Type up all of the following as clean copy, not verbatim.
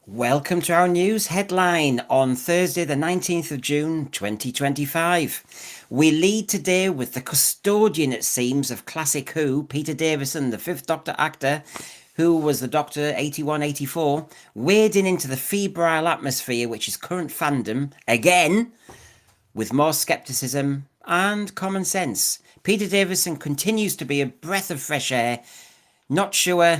Welcome to our news headline on Thursday, the 19th of June, 2025. We lead today with the custodian, it seems, of classic Who, Peter Davison, the Fifth Doctor actor, who was the Doctor 8184, wading into the febrile atmosphere which is current fandom, again, with more skepticism and common sense. Peter Davison continues to be a breath of fresh air. Not sure.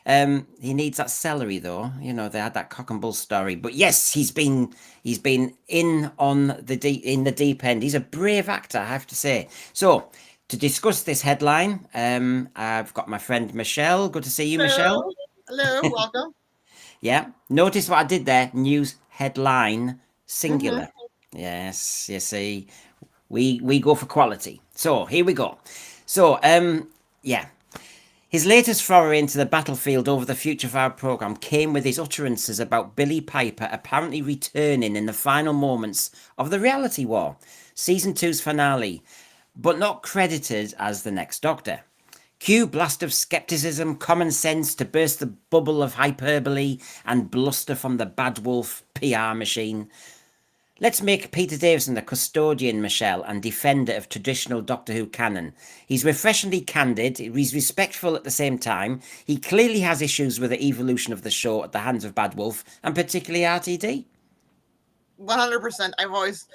He needs that celery though. You know, they had that cock and bull story. But yes, he's been in the deep end. He's a brave actor, I have to say. So to discuss this headline, I've got my friend Michelle. Good to see you, Michelle. Hello, hello, welcome. Yeah. Notice what I did there. News headline hmm singular. Yes, you see, we go for quality. So here we go. So yeah. His latest foray into the battlefield over the future of our programme came with his utterances about Billie Piper apparently returning in the final moments of the reality war, season two's finale, but not credited as the next Doctor. Cue blast of skepticism, common sense to burst the bubble of hyperbole and bluster from the bad wolf PR machine. Let's make Peter Davison the custodian, Michelle, and defender of traditional Doctor Who canon. He's refreshingly candid, he's respectful at the same time. He clearly has issues with the evolution of the show at the hands of Bad Wolf, and particularly RTD. 100%.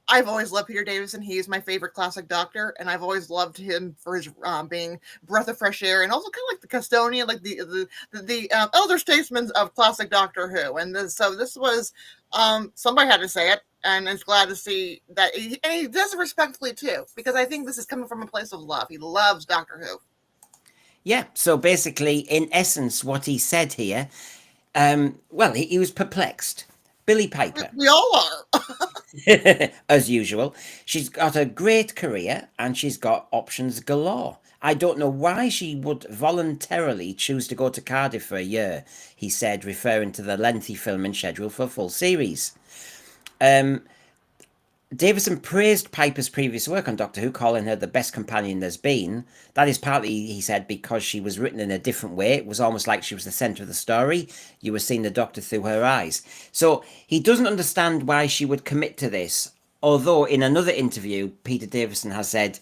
I've always loved Peter Davison. He is my favorite classic Doctor, and I've always loved him for his being breath of fresh air, and also kind of like the custodian, like the elder statesman of classic Doctor Who. So this was somebody had to say it, and it's glad to see that, and he does it respectfully too, because I think this is coming from a place of love. He loves Doctor Who. Yeah, so basically, in essence, what he said here, well, he was perplexed. Billie We, Piper, we all are. as usual. She's got a great career and she's got options galore. I don't know why she would voluntarily choose to go to Cardiff for a year, he said, referring to the lengthy filming schedule for a full series. Um, Davison praised Piper's previous work on Doctor Who, calling her the best companion there's been. That is partly, he said, because she was written in a different way. It was almost like she was the centre of the story. You were seeing the Doctor through her eyes. So he doesn't understand why she would commit to this. Although, in another interview, Peter Davison has said,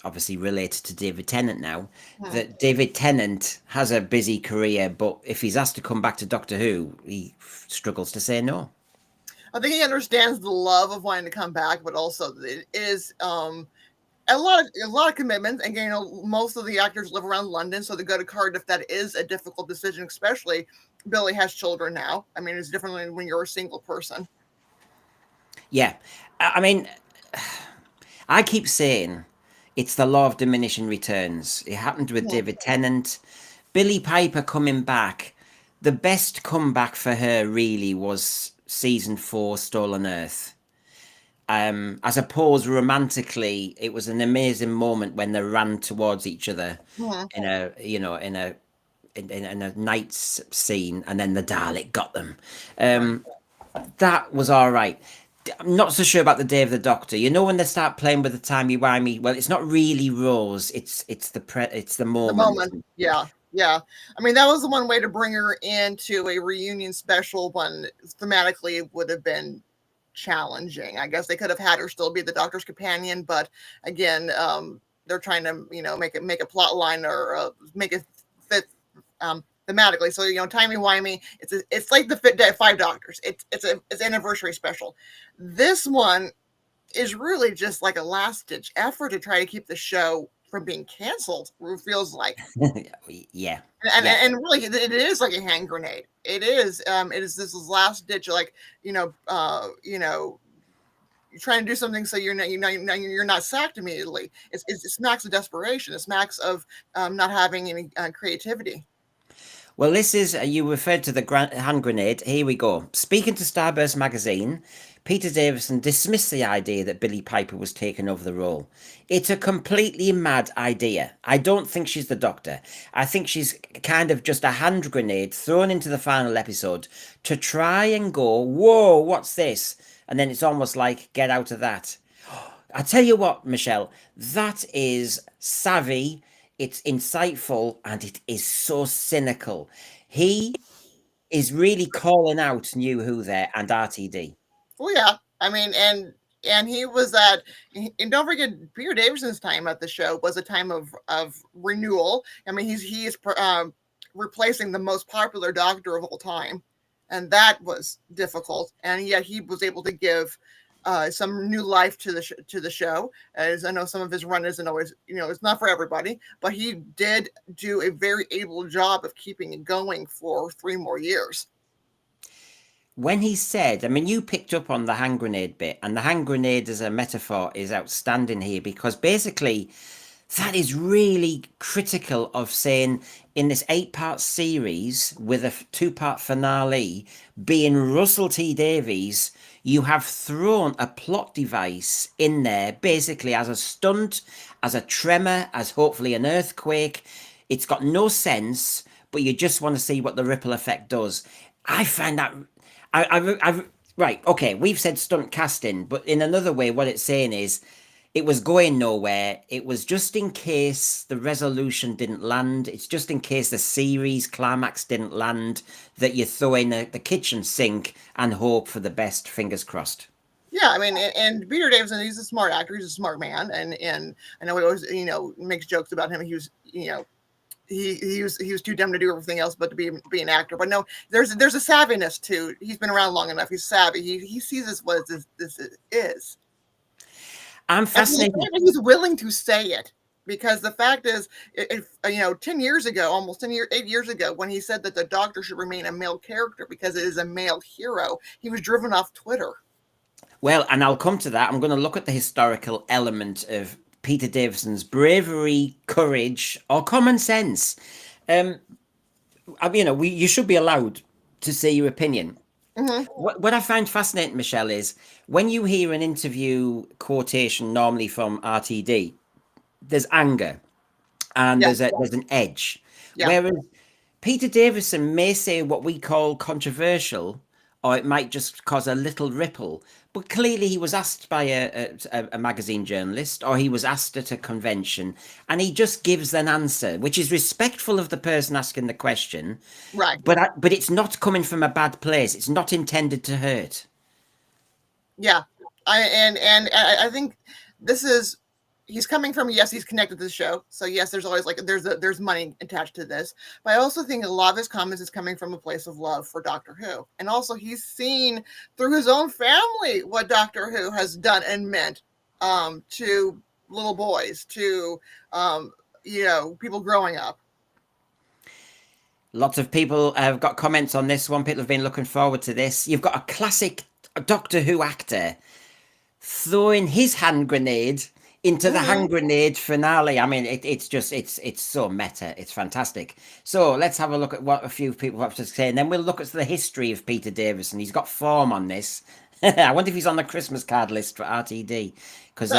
obviously related to David Tennant now, that David Tennant has a busy career, but if he's asked to come back to Doctor Who, he struggles to say no. I think he understands the love of wanting to come back, but also it is a lot of commitments. And most of the actors live around London, so to go to Cardiff, that is a difficult decision. Especially Billie has children now. I mean, it's different when you're a single person. Yeah. I mean, I keep saying it's the law of diminishing returns. It happened with Mhm. David Tennant. Billie Piper coming back. The best comeback for her really was season four, Stolen Earth. I suppose romantically, it was an amazing moment when they ran towards each other Mhm. in a, in a night scene, and then the Dalek got them. Right. That was all right. I'm not so sure about the Day of the Doctor. You know when they start playing with the timey wimey. Well, it's not really Rose. It's the The moment. moment. Yeah. Yeah. I mean, that was the one way to bring her into a reunion special when thematically it would have been challenging. I guess they could have had her still be the Doctor's companion, but again, they're trying to make a plot line or make it fit thematically. So timey wimey. It's like the Five Doctors. It's an anniversary special. This one is really just like a last ditch effort to try to keep the show from being canceled. It feels like, Yeah, and yeah. and really, it is like a hand grenade. It is this last ditch, like you're trying to do something so you're not sacked immediately. It smacks of desperation. It smacks of not having any creativity. Well, this is, you referred to the hand grenade. Here we go. Speaking to Starburst magazine, Peter Davison dismissed the idea that Billie Piper was taking over the role. It's a completely mad idea. I don't think she's the Doctor. I think she's kind of just a hand grenade thrown into the final episode to try and go, whoa, what's this? And then it's almost like, get out of that. I tell you what, Michelle, that is savvy, it's insightful, and it is so cynical. He is really calling out Nuwho there and RTD. Well, yeah. I mean, and he was at, and don't forget, Peter Davidson's time at the show was a time of renewal. I mean, he's replacing the most popular doctor of all time, and that was difficult. And yet he was able to give some new life to the show. As I know, some of his run isn't always, it's not for everybody, but he did do a very able job of keeping it going for 3 more years. When he said, I mean, you picked up on the hand grenade bit, and the hand grenade as a metaphor is outstanding here, because basically that is really critical of saying in this 8-part series with a 2-part finale being Russell T Davies, you have thrown a plot device in there basically as a stunt, as a tremor, as hopefully an earthquake. It's got no sense, but you just want to see what the ripple effect does. I find that right, okay, we've said stunt casting, but in another way, what it's saying is it was going nowhere. It was just in case the resolution didn't land. It's just in case the series climax didn't land that you throw in the kitchen sink and hope for the best. Fingers crossed. Yeah, I mean, and Peter Davison, he's a smart actor. He's a smart man, and I know he always, makes jokes about him. He was, he was too dumb to do everything else but to be an actor. But no, there's a savviness to. He's been around long enough. He's savvy. He sees this what this is. I'm fascinated. He's willing to say it, because the fact is, if 10 years ago, almost 8 years ago, when he said that the Doctor should remain a male character because it is a male hero, he was driven off Twitter. Well, and I'll come to that. I'm going to look at the historical element of Peter Davison's bravery, courage, or common sense. You should be allowed to say your opinion. Mm-hmm. What I find fascinating, Michelle, is when you hear an interview quotation normally from RTD, there's anger and there's an edge. Yeah. Whereas Peter Davison may say what we call controversial, or it might just cause a little ripple. But clearly he was asked by a magazine journalist, or he was asked at a convention, and he just gives an answer, which is respectful of the person asking the question. Right. But it's not coming from a bad place. It's not intended to hurt. Yeah. I think this is, he's coming from, yes, he's connected to the show. So yes, there's always there's money attached to this. But I also think a lot of his comments is coming from a place of love for Doctor Who. And also he's seen through his own family what Doctor Who has done and meant to little boys, to people growing up. Lots of people have got comments on this one. People have been looking forward to this. You've got a classic Doctor Who actor throwing his hand grenade into the hand grenade finale. I mean, it's so meta. It's fantastic. So let's have a look at what a few people have to say, and then we'll look at the history of Peter Davison. He's got form on this. I wonder if he's on the Christmas card list for RTD, because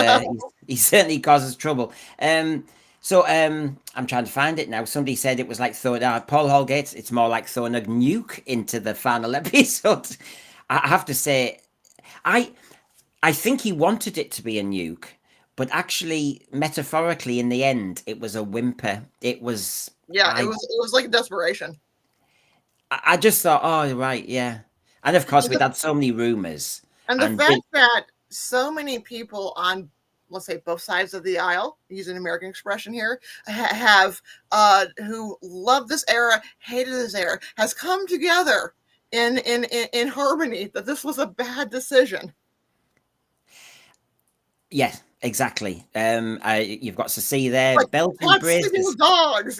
he certainly causes trouble. I'm trying to find it now. Somebody said it was like throwing Paul Holgate. It's more like throwing a nuke into the final episode. I have to say, I think he wanted it to be a nuke. But actually, metaphorically, in the end, it was a whimper. It was... Yeah, it was like desperation. I just thought, oh, right, yeah. And of course, we'd had so many rumours. And the fact that so many people on, let's say, both sides of the aisle, use an American expression here, have, who love this era, hated this era, has come together in harmony that this was a bad decision. Yes. Exactly. You've got to see there, like, belt and braces. Dogs,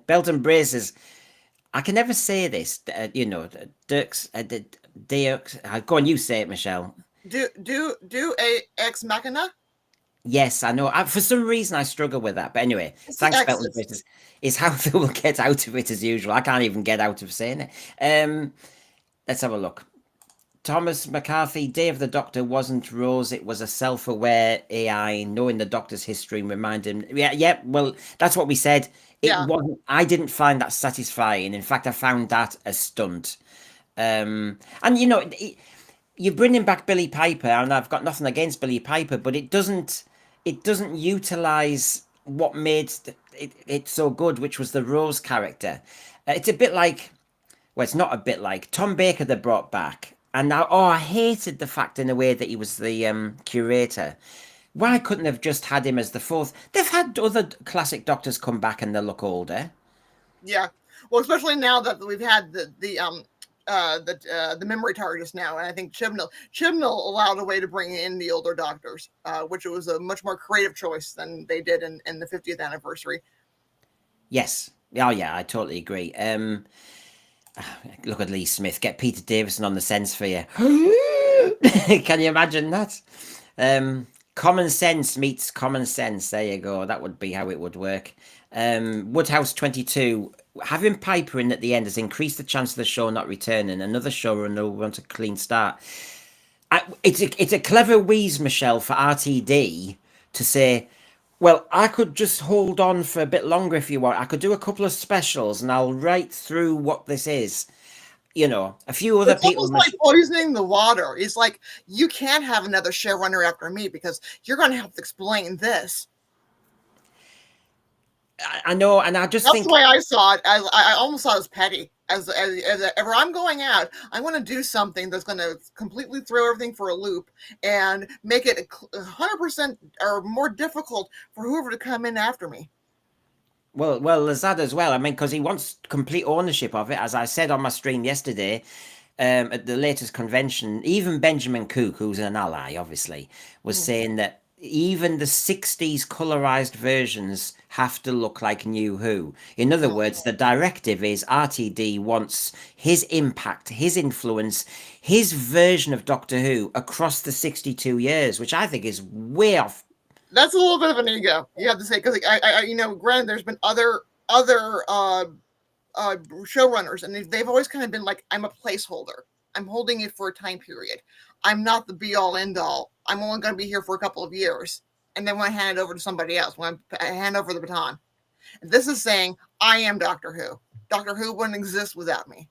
Belt and braces. I can never say this. Dirks. Go on, you say it, Michelle. Do a ex machina. Yes, I know. For some reason, I struggle with that. But anyway, thanks, belt and braces. Is how they will get out of it as usual. I can't even get out of saying it. Let's have a look. Thomas McCarthy, Day of the Doctor wasn't Rose, it was a self-aware AI, knowing the Doctor's history and reminding him. Yeah, well, that's what we said. It wasn't. I didn't find that satisfying. In fact, I found that a stunt. And you're bringing back Billie Piper, and I've got nothing against Billie Piper, but it doesn't utilize what made it so good, which was the Rose character. It's a bit like, well, it's not a bit like Tom Baker they brought back. And now, oh, I hated the fact in a way that he was the curator. Why couldn't they have just had him as the fourth? They've had other classic doctors come back and they look older. Yeah. Well, especially now that we've had the memory TARDIS now, and I think Chibnall allowed a way to bring in the older doctors, which was a much more creative choice than they did in the 50th anniversary. Yes. Oh, yeah, I totally agree. Look at Lee Smith. Get Peter Davison on the sense for you. Can you imagine that? Common sense meets common sense. There you go. That would be how it would work. Woodhouse 22. Having Piper in at the end has increased the chance of the show not returning. Another showrunner will want a clean start. It's a clever wheeze, Michelle, for RTD to say, well, I could just hold on for a bit longer if you want. I could do a couple of specials and I'll write through what this is. You know, a few other It's people. almost like poisoning the water. It's like, you can't have another showrunner after me because you're going to have to explain this. I know, and I just think that's the way I saw it. I almost thought it was petty. As ever I'm going out, I want to do something that's going to completely throw everything for a loop and make it 100% or more difficult for whoever to come in after me. Well, there's that as well. I mean, because he wants complete ownership of it, as I said on my stream yesterday, at the latest convention. Even Benjamin Cook, who's an ally, obviously, was saying that even the 60s colorized versions have to look like New Who. In other words, the directive is RTD wants his impact, his influence, his version of Doctor Who across the 62 years, which I think is way off. That's a little bit of an ego, you have to say, because granted, there's been other showrunners, and they've always kind of been like, I'm a placeholder. I'm holding it for a time period. I'm not the be all end all. I'm only going to be here for a couple of years, and then when I hand it over to somebody else, when I hand over the baton. And this is saying, I am Doctor Who. Doctor Who wouldn't exist without me.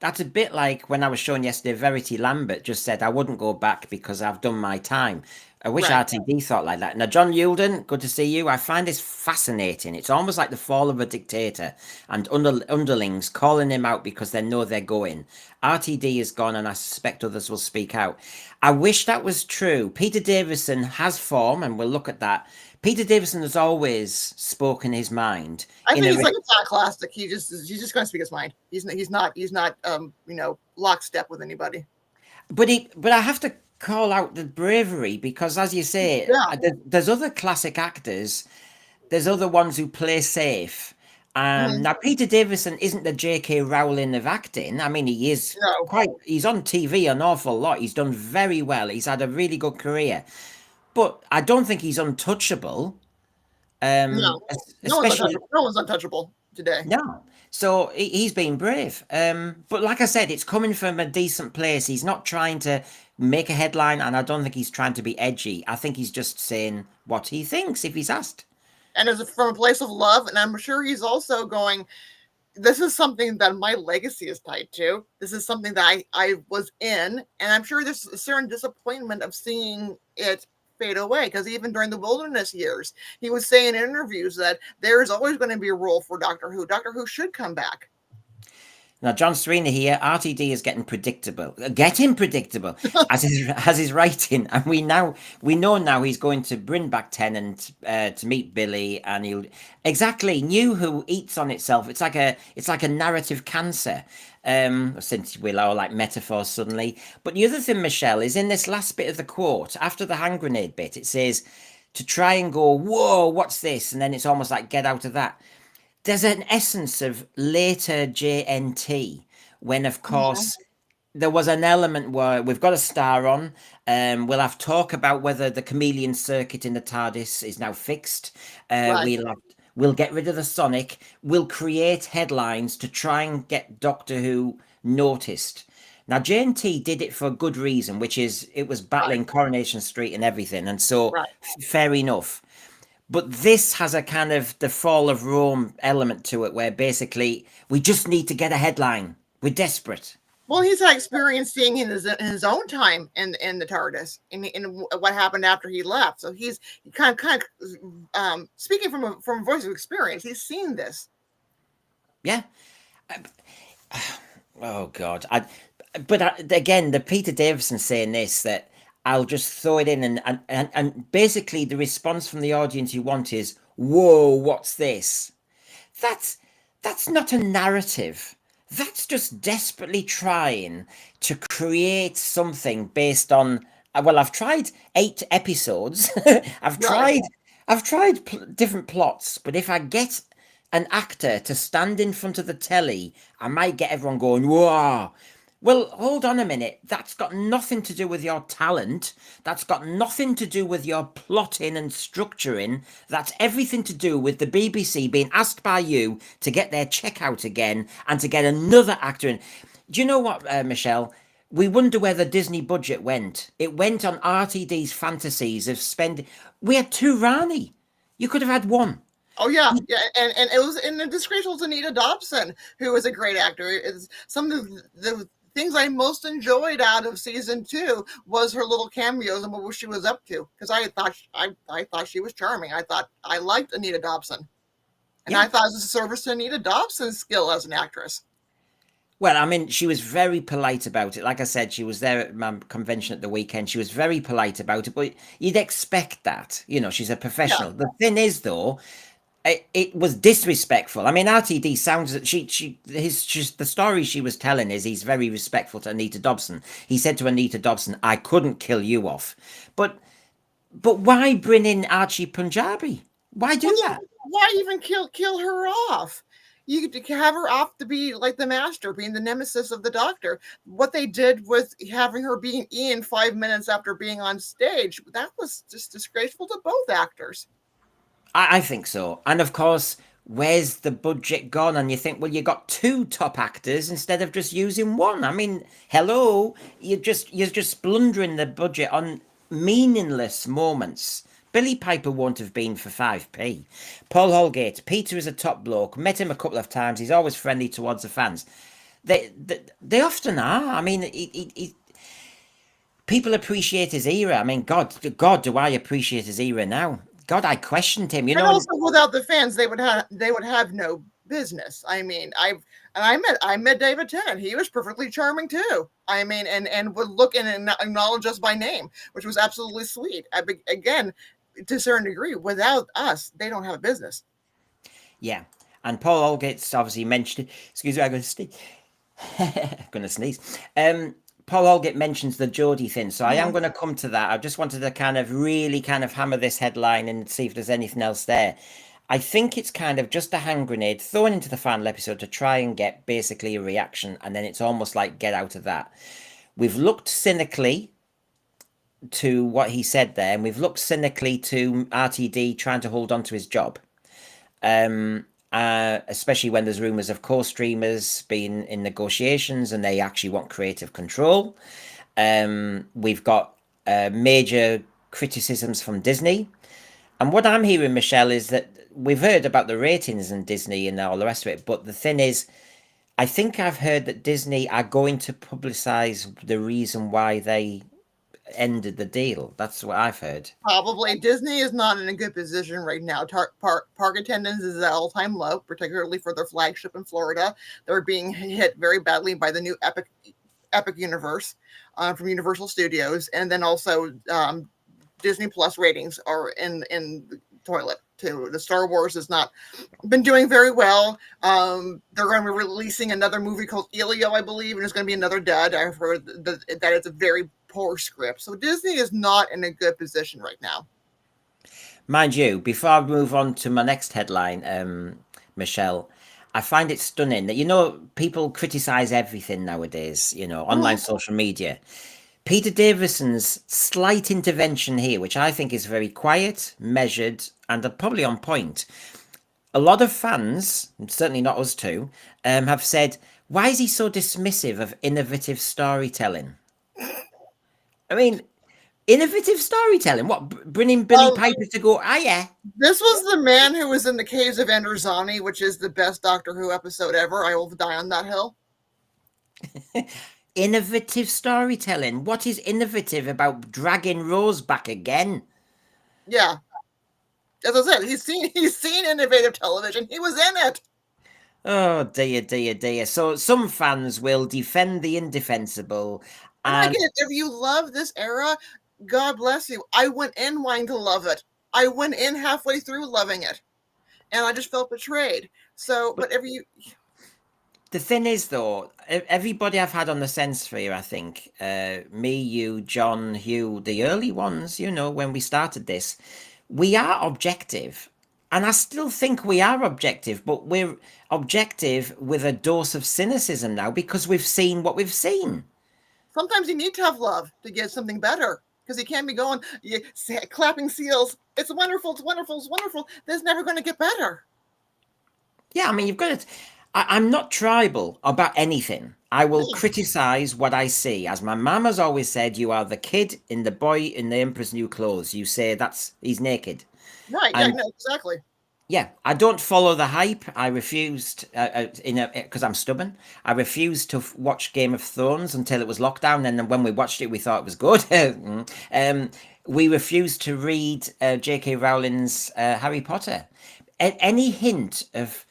That's a bit like when I was shown yesterday, Verity Lambert just said, I wouldn't go back because I've done my time. I wish RTD thought like that. Now, John Yulden, good to see you. I find this fascinating. It's almost like the fall of a dictator and underlings calling him out because they know they're going. RTD is gone and I suspect others will speak out. I wish that was true. Peter Davison has form, and we'll look at that. Peter Davison has always spoken his mind. I think he's like a classic. He's just going to speak his mind. He's not lockstep with anybody. But I have to call out the bravery because, as you say, there's other classic actors. There's other ones who play safe. Now, Peter Davison isn't the J.K. Rowling of acting. I mean, he is he's on TV an awful lot. He's done very well. He's had a really good career. But I don't think he's untouchable. No one's untouchable today. No. So he's been brave. But like I said, it's coming from a decent place. He's not trying to make a headline, and I don't think he's trying to be edgy. I think he's just saying what he thinks if he's asked. And it's from a place of love, and I'm sure he's also going, this is something that my legacy is tied to. This is something that I was in, and I'm sure there's a certain disappointment of seeing it fade away, because even during the wilderness years, he was saying in interviews that there is always going to be a role for Doctor Who. Doctor Who should come back. Now, John Serena here, RTD is getting predictable. Getting predictable as his writing. And we know now he's going to bring back Tennant to meet Billie, and he'll exactly New Who eats on itself. It's like a narrative cancer. Since we'll all like metaphors suddenly. But the other thing, Michelle, is in this last bit of the quote, after the hand grenade bit, it says to try and go, whoa, what's this? And then it's almost like get out of that. There's an essence of later JNT when, of course, there was an element where we've got a star on. We'll have talk about whether the chameleon circuit in the TARDIS is now fixed. We'll get rid of the Sonic. We'll create headlines to try and get Doctor Who noticed. Now, JNT did it for a good reason, which is it was battling Coronation Street and everything. And so fair enough. But this has a kind of the fall of Rome element to it, where basically we just need to get a headline. We're desperate. Well, he's had experience seeing in his own time in the TARDIS, in what happened after he left. So he's kind of speaking from a voice of experience. He's seen this. Yeah. Oh God! Again, the Peter Davison saying this, that I'll just throw it in, and basically the response from the audience you want is, "Whoa, what's this?" That's that's not a narrative. That's just desperately trying to create something based on. Well, I've tried 8 episodes. I've Right. tried different plots, but if I get an actor to stand in front of the telly, I might get everyone going, "Whoa!" Well, hold on a minute. That's got nothing to do with your talent. That's got nothing to do with your plotting and structuring. That's everything to do with the BBC being asked by you to get their check out again and to get another actor in. Do you know what, Michelle? We wonder where the Disney budget went. It went on RTD's fantasies of spending. We had 2 Rani. You could have had 1. Oh yeah, yeah, and it was in the disgraceful to Anita Dobson, who was a great actor. It's some of the things I most enjoyed out of season 2 was her little cameos and what she was up to. Because I thought she was charming. I thought I liked Anita Dobson, and I Yeah. thought it was a service to Anita Dobson's skill as an actress. Well, I mean, she was very polite about it. Like I said, she was there at my convention at the weekend. She was very polite about it, but you'd expect that. She's a Yeah, professional. The thing is, though, it was disrespectful. I mean, RTD sounds that the story she was telling is he's very respectful to Anita Dobson. He said to Anita Dobson, "I couldn't kill you off," but why bring in Archie Punjabi? Why well, do then that? why even kill her off? You could have her off to be like the master, being the nemesis of the doctor. What they did with having her being Ian 5 minutes after being on stage, that was just disgraceful to both actors. I think so. And of course, where's the budget gone? And you think, well, you got 2 top actors instead of just using 1. I mean, hello, you're just blundering the budget on meaningless moments. Billy Piper won't have been for 5p. Paul Holgate, Peter is a top bloke. Met him a couple of times. He's always friendly towards the fans. They often are. I mean, people appreciate his era. I mean, God, do I appreciate his era now? God, I questioned him. And also, without the fans, they would have no business. I mean, I met David Tennant. He was perfectly charming too. I mean, and would look and acknowledge us by name, which was absolutely sweet. Again, to a certain degree, without us, they don't have a business. Yeah, and Paul Holgate's obviously mentioned. Excuse me, I'm going to sneeze. I'm going to sneeze. Paul Holgate mentions the Geordie thing, so I am going to come to that. I just wanted to kind of really kind of hammer this headline and see if there's anything else there. I think it's kind of just a hand grenade thrown into the final episode to try and get basically a reaction, and then it's almost like get out of that. We've looked cynically to what he said there, and we've looked cynically to RTD trying to hold on to his job. Especially when there's rumours of co-streamers being in negotiations and they actually want creative control. We've got major criticisms from Disney. And what I'm hearing, Michelle, is that we've heard about the ratings in Disney and all the rest of it. But the thing is, I think I've heard that Disney are going to publicise the reason why they ended the deal. That's what I've heard. Probably Disney is not in a good position right now. Park attendance is at all-time low, particularly for their flagship in Florida. They're being hit very badly by the new Epic universe from Universal Studios, and then also Disney Plus ratings are in the toilet too. The Star Wars has not been doing very well. They're going to be releasing another movie called Elio, I believe, and it's going to be another dud. I've heard that it's a very poor script. So Disney is not in a good position right now. Mind you, before I move on to my next headline, Michelle, I find it stunning that, people criticize everything nowadays, online social media. Peter Davison's slight intervention here, which I think is very quiet, measured, and probably on point. A lot of fans, certainly not us too, have said, why is he so dismissive of innovative storytelling? I mean, innovative storytelling? What, bringing Billie Piper to go, yeah. This was the man who was in the Caves of Enderzani, which is the best Doctor Who episode ever. I will die on that hill. Innovative storytelling. What is innovative about dragging Rose back again? Yeah. As I said, he's seen innovative television. He was in it. Oh dear, dear, dear. So some fans will defend the indefensible, And I and get it. If you love this era, God bless you. I went in wanting to love it. I went in halfway through loving it, and I just felt betrayed. So, but but if you, the thing is, though, everybody I've had on the Sense Sphere, I think, me, you, John, Hugh, the early ones, when we started this, we are objective. And I still think we are objective, but we're objective with a dose of cynicism now because we've seen what we've seen. sometimes you need tough love to get something better because you can't be going clapping seals. It's wonderful. It's wonderful. It's wonderful. That's never going to get better. Yeah, I mean, you've got to. I'm not tribal about anything. I will No, criticize what I see. As my mum has always said, you are the kid in the boy in the Emperor's New Clothes. You say he's naked. right? Yeah, And no, exactly. yeah, I don't follow the hype. I refused, because I'm stubborn. I refused to watch Game of Thrones until it was lockdown, and then when we watched it, we thought it was good. We refused to read J.K. Rowling's Harry Potter. Any hint of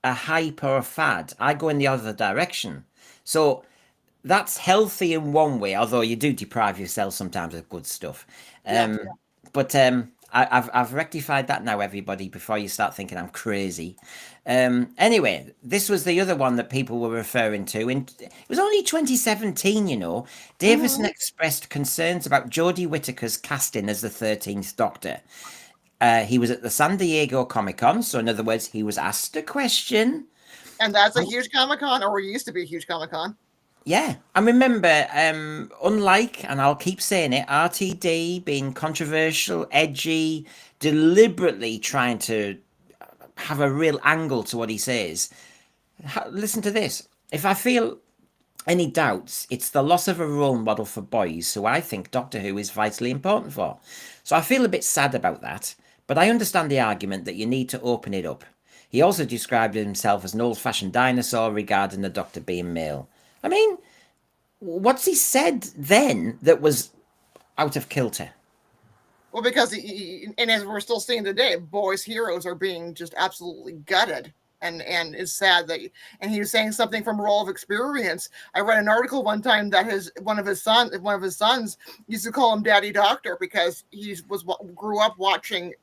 a hype or a fad, I go in the other direction. So that's healthy in one way, although you do deprive yourself sometimes of good stuff. Yeah, But I've rectified that now, everybody, before you start thinking I'm crazy. Anyway, this was the other one that people were referring to. It was only 2017, Davison hmm expressed concerns about Jodie Whittaker's casting as the 13th Doctor. He was at the San Diego Comic Con, so in other words, he was asked a question. and that's a huge Comic Con, or used to be a huge Comic Con. Yeah, and remember, unlike, and I'll keep saying it, RTD being controversial, edgy, deliberately trying to have a real angle to what he says. Listen to this. If I feel any doubts, it's the loss of a role model for boys who I think Doctor Who is vitally important for. So I feel a bit sad about that, but I understand the argument that you need to open it up. He also described himself as an old fashioned dinosaur regarding the Doctor being male. I mean, what's he said then that was out of kilter? Well, because and as we're still seeing today, boys' heroes are being just absolutely gutted, and it's sad that. And he was saying something from a role of experience. I read an article one time that one of his sons used to call him Daddy Doctor because grew up watching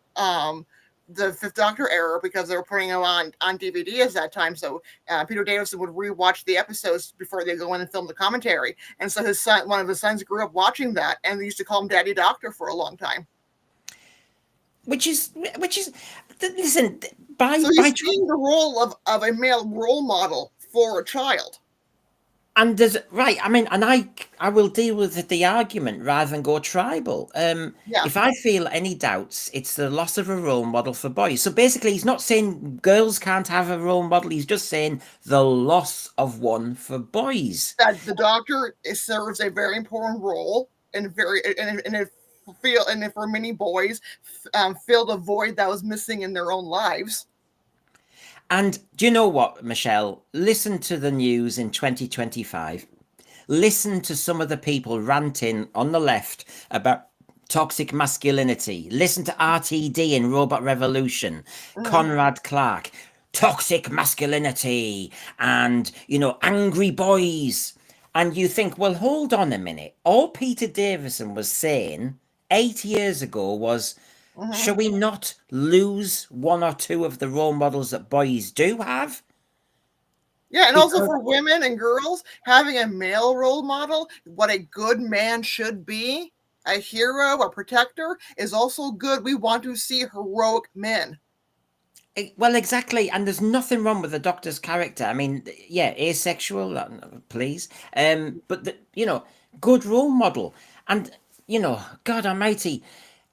the Fifth Doctor era because they were putting him on DVD at that time. So Peter Davison would rewatch the episodes before they go in and film the commentary. And so one of his sons, grew up watching that, and they used to call him Daddy Doctor for a long time. Which is listen, by So by he's seeing the role of a male role model for a child. and there's right. I mean, and I will deal with the argument rather than go tribal. Yeah, If I feel any doubts, it's the loss of a role model for boys. So basically, he's not saying girls can't have a role model. He's just saying the loss of one for boys. that the Doctor serves a very important role and if for many boys filled a void that was missing in their own lives. And do you know what, Michelle? Listen to the news in 2025. Listen to some of the people ranting on the left about toxic masculinity. Listen to RTD in Robot Revolution, Mhm. Conrad Clark, toxic masculinity, and, angry boys. And you think, well, hold on a minute. All Peter Davison was saying 8 years ago was, shall Mhm. we not lose one or two of the role models that boys do have? Yeah, and also Because for women and girls, having a male role model, what a good man should be, a hero, a protector, is also good. We want to see heroic men. Well, exactly, and there's nothing wrong with the Doctor's character. I mean, yeah, asexual, please, but good role model, and God Almighty,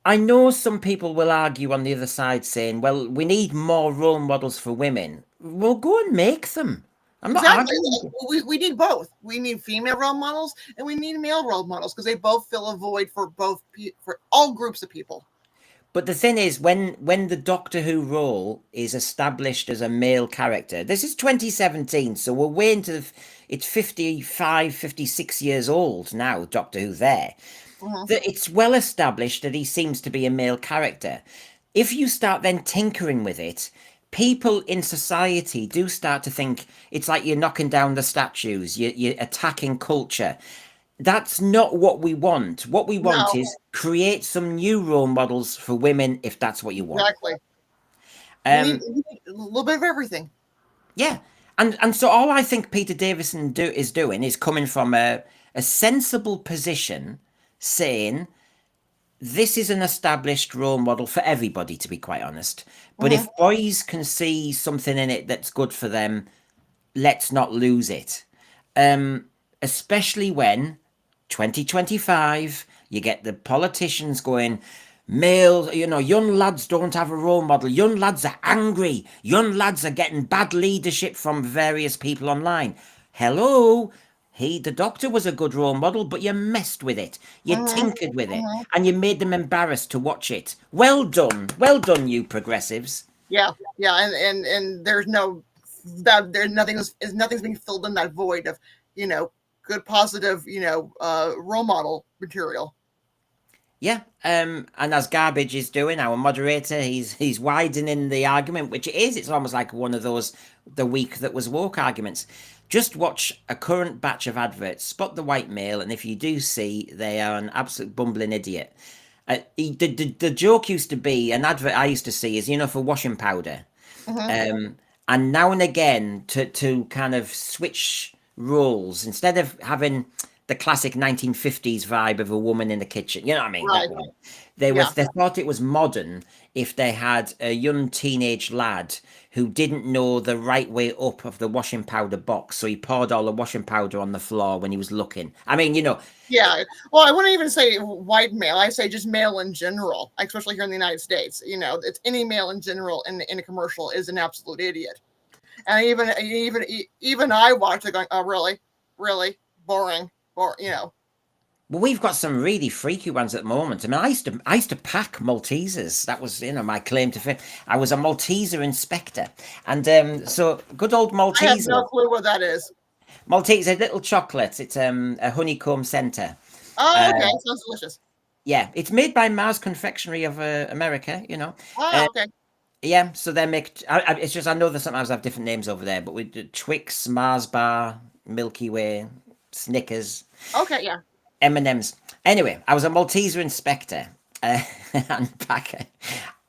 I know some people will argue on the other side, saying, "Well, we need more role models for women." Well, go and make them. I'm not Exactly. arguing. We need both. We need female role models and we need male role models because they both fill a void for for all groups of people. But the thing is, when the Doctor Who role is established as a male character, this is 2017, so we're way into it's 55, 56 years old now, Doctor Who there. Mhm. That it's well established that he seems to be a male character. If you start then tinkering with it, people in society do start to think it's like you're knocking down the statues, you're attacking culture. That's not what we want. What we want No, is create some new role models for women if that's what you want. exactly. Um, We need a little bit of everything. yeah. And so all I think Peter Davison is doing is coming from a sensible position saying this is an established role model for everybody, to be quite honest. But Hmm. if boys can see something in it that's good for them, let's not lose it. Especially when 2025, you get the politicians going, male, young lads don't have a role model. Young lads are angry. Young lads are getting bad leadership from various people online. Hello. The doctor was a good role model, but you messed with it. You Hmm. tinkered with it, Hmm. and you made them embarrassed to watch it. Well done. Well done, you progressives. Yeah, yeah, and there's no that there's nothing's being filled in that void of good positive role model material. Yeah, and as Garbage is doing, our moderator, he's widening the argument, which it is. It's almost like one of those the week that was woke arguments. Just watch a current batch of adverts, spot the white male, and if you do see, they are an absolute bumbling idiot. The joke used to be an advert I used to see is for washing powder, Hmm. and now and again to kind of switch roles instead of having the classic 1950s vibe of a woman in the kitchen. You know what I mean? That Right. one. Yeah. They thought it was modern if they had a young teenage lad who didn't know the right way up of the washing powder box, so he poured all the washing powder on the floor when he was looking. I mean, Yeah. Well, I wouldn't even say white male. I say just male in general, especially here in the United States. It's any male in general in a commercial is an absolute idiot. And even I watch it going, oh, really, really boring, well, we've got some really freaky ones at the moment. I mean, I used to pack Maltesers. That was, my claim to fame. I was a Malteser inspector, and so good old I have no Malteser. clue what that is. Malteser, little chocolate. It's a honeycomb center. Oh, Uh, okay, sounds delicious. yeah, it's made by Mars Confectionery of America. Oh, Uh, okay, yeah, so they make. It's just I know they sometimes have different names over there, but we do Twix, Mars Bar, Milky Way, Snickers. okay, yeah. M&M's. Anyway, I was a Malteser inspector and packer.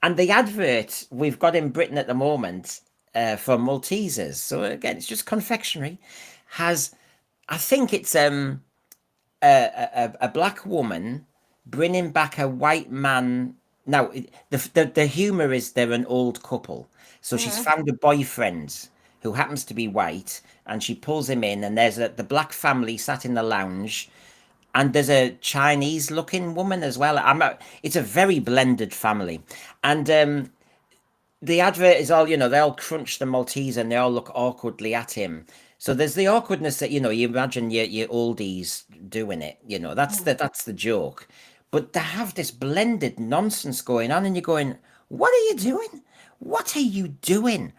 And the advert we've got in Britain at the moment for Maltesers, so again, it's just confectionery, has, I think it's a black woman bringing back a white man. Now, the humour is they're an old couple. So she's Hmm. found a boyfriend who happens to be white, and she pulls him in, and there's the black family sat in the lounge, and there's a Chinese looking woman as well. It's a very blended family, and the advert is all they all crunch the Maltese and they all look awkwardly at him. So there's the awkwardness that you imagine your oldies doing it. That's the joke, but they have this blended nonsense going on, and you're going, "What are you doing? What are you doing?"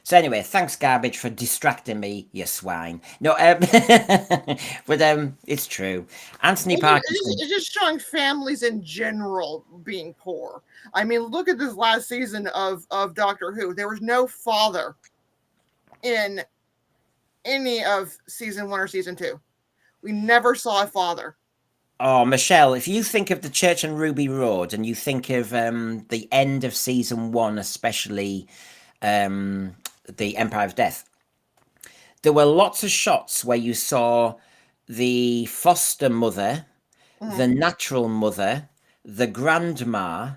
So anyway, thanks, Garbage, for distracting me, you swine. No, but it's true. Anthony Parkinson. It's just showing families in general being poor. I mean, look at this last season of Doctor Who. There was no father in any of season 1 or season 2. We never saw a father. Oh, Michelle, if you think of the Church on Ruby Road and you think of the end of season 1, especially the Empire of Death, there were lots of shots where you saw the foster mother, Mhm. the natural mother, the grandma,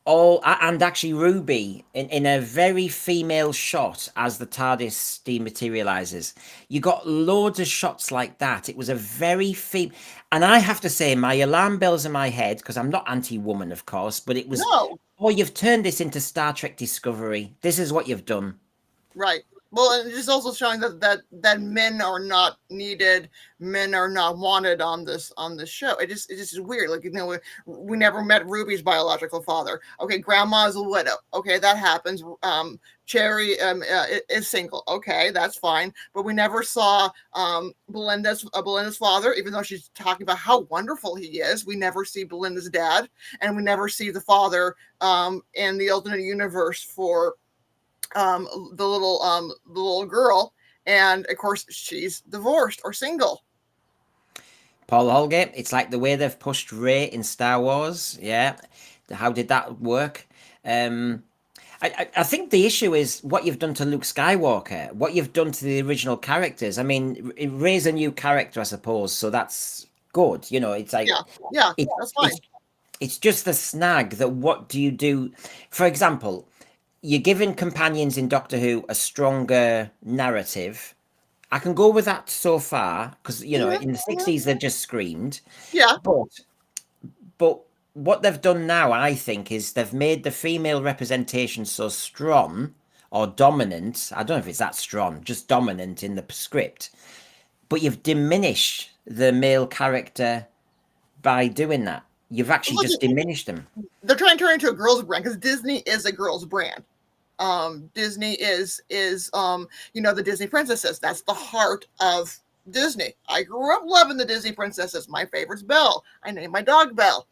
all and actually Ruby in a very female shot as the TARDIS dematerializes. You got loads of shots like that. It was a very and I have to say my alarm bells in my head because I'm not anti-woman, of course, but it was, No, oh, you've turned this into Star Trek Discovery. This is what you've done. right. Well, and it's just also showing that men are not needed, men are not wanted on this show. It just is weird. Like we never met Ruby's biological father. Okay, Grandma's a widow. Okay, that happens. Cherry is single. Okay, that's fine. But we never saw Belinda's father, even though she's talking about how wonderful he is. We never see Belinda's dad, and we never see the father in the alternate universe for the little girl, and of course she's divorced or single. Paul Holgate, it's like the way they've pushed Rey in Star Wars. Yeah. How did that work? Um, I think the issue is what you've done to Luke Skywalker, what you've done to the original characters. I mean, Rey's a new character, I suppose, so that's good. You know, it's like Yeah, yeah, it, that's fine. it's just the snag that what do you do? For example, you're giving companions in Doctor Who a stronger narrative. I can go with that so far because you know Mhm, in the mhm. 60s they've just screamed, Yeah, but what they've done now, I think, is they've made the female representation so strong or dominant. I don't know if it's that strong, just dominant in the script. But you've diminished the male character by doing that. You've actually look, just diminished them. they're trying to turn it into a girls' brand because Disney is a girls' brand. Disney is the Disney princesses. That's the heart of Disney. I grew up loving the Disney princesses. My favorite's Belle. I named my dog Belle.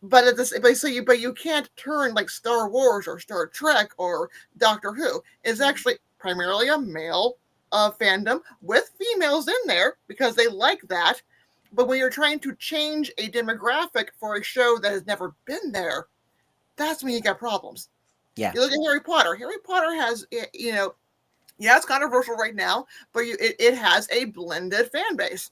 But at this, but you can't turn like Star Wars or Star Trek or Doctor Who. It's actually primarily a male fandom with females in there because they like that. But when you're trying to change a demographic for a show that has never been there, that's when you get problems. Yeah. You look at Harry Potter. Harry Potter has, yeah, it's controversial right now, but it has a blended fan base.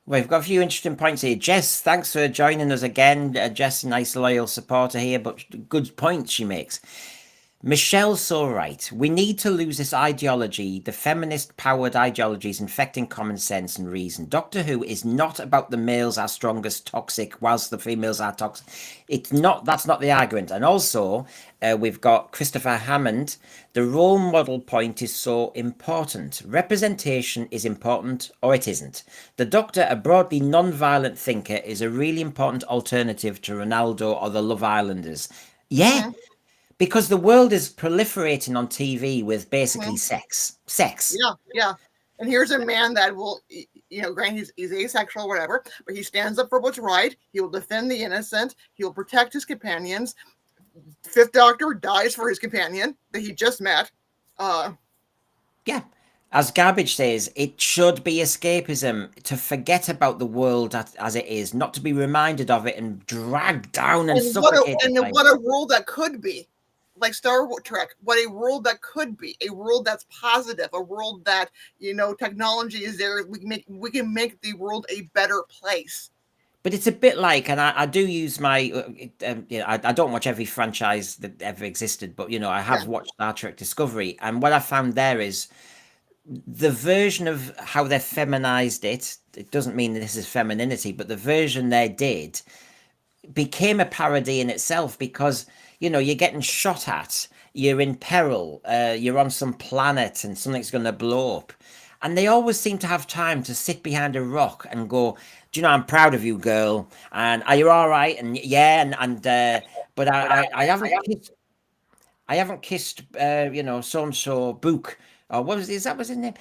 We've got a few interesting points here. Jess, thanks for joining us again. Jess, a nice loyal supporter here, but good points she makes. Michelle's so right. We need to lose this ideology. The feminist powered ideology is infecting common sense and reason. Doctor Who is not about the males are strongest toxic whilst the females are toxic. It's not, that's not the argument. And also, we've got Christopher Hammond. The role model point is so important. Representation is important or it isn't. The Doctor, a broadly non-violent thinker, is a really important alternative to Ronaldo or the Love Islanders. Yeah, Mm-hmm. because the world is proliferating on TV with basically Mm-hmm. sex. Yeah, yeah. And here's a man that will, granted he's asexual, or whatever, but he stands up for what's right. He will defend the innocent. He will protect his companions. Fifth Doctor dies for his companion that he just met. Yeah. As Garbage says, it should be escapism to forget about the world as it is, not to be reminded of it and dragged down and suffocated by it. What a world that could be, like Star Trek. What a world that could be, a world that's positive, a world that technology is there. We can make the world a better place. But it's a bit like, and I do use my, I don't watch every franchise that ever existed, but I Yeah, have watched Star Trek Discovery, and what I found there is the version of how they feminized it. It doesn't mean that this is femininity, but the version they did became a parody in itself because you're getting shot at, you're in peril, you're on some planet and something's going to blow up, and they always seem to have time to sit behind a rock and go, do you know, I'm proud of you, girl, and are you all right? And yeah, but I haven't kissed, so and so Book. Or what was, is that was his name?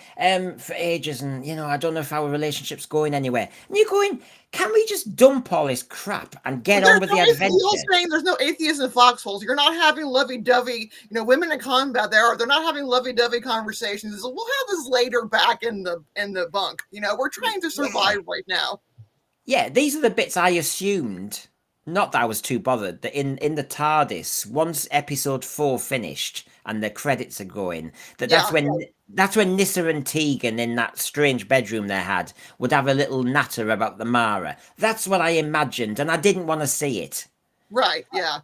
For ages, and I don't know if our relationship's going anywhere. And you're going, can we just dump all this crap and get on with the adventure? Saying there's no atheists in foxholes. You're not having lovey-dovey, women in combat. They're not having lovey-dovey conversations. We'll have this later back in the bunk. We're trying to survive right now. Yeah, these are the bits I assumed. Not that I was too bothered. That in the TARDIS, once episode 4 finished and the credits are going, that's when Nissa and Tegan in that strange bedroom they had would have a little natter about the Mara. That's what I imagined, and I didn't want to see it. Right? Yeah.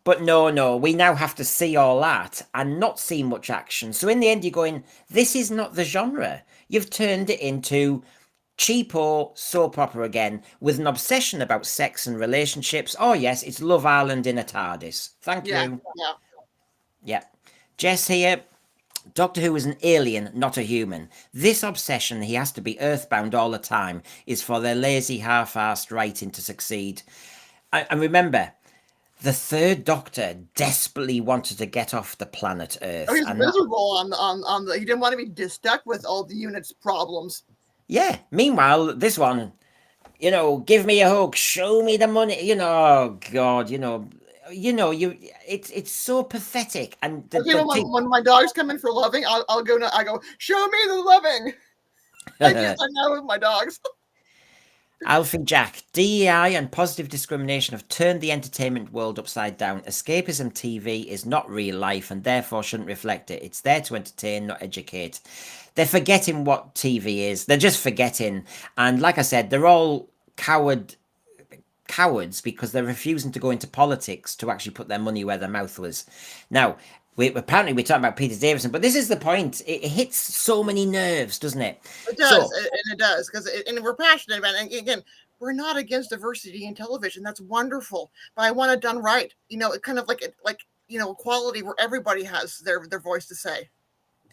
But no, we now have to see all that and not see much action. So in the end, you're going, this is not the genre. You've turned it into cheapo soap opera again with an obsession about sex and relationships. Oh yes, it's Love Island in a TARDIS. Thank you. Yeah. Jess here. Doctor Who is an alien, not a human. This obsession, he has to be earthbound all the time, is for their lazy, half-assed writing to succeed. And remember, the third Doctor desperately wanted to get off the planet Earth. Oh, he's miserable on the. He didn't want to be stuck with all the unit's problems. Yeah. Meanwhile, this one, give me a hug, show me the money. Oh God, it's so pathetic. And Okay, when my dogs come in for loving, I'll go. I go, show me the loving. I can't hang out with my dogs. Alfie Jack, DEI and positive discrimination have turned the entertainment world upside down. Escapism TV is not real life and therefore shouldn't reflect it. It's there to entertain, not educate. They're forgetting what TV is. They're just forgetting. And like I said, they're all cowards because they're refusing to go into politics to actually put their money where their mouth was. Now, apparently we're talking about Peter Davison, but this is the point. It hits so many nerves, doesn't it? It does, and it does, and we're passionate about it. And again, we're not against diversity in television. That's wonderful, but I want it done right. It kind of like equality where everybody has their voice to say.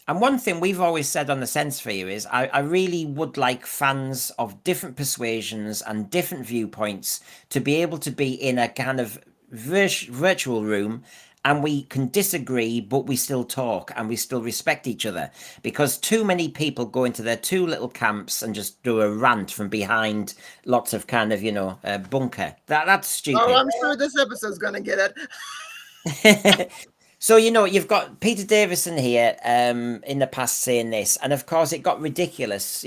And one thing we've always said on the Sense for You is I really would like fans of different persuasions and different viewpoints to be able to be in a kind of virtual room and we can disagree, but we still talk and we still respect each other. Because too many people go into their two little camps and just do a rant from behind lots of kind of, bunker. That's stupid. Oh, I'm sure this episode's going to get it. So, you've got Peter Davison here in the past saying this, and of course it got ridiculous.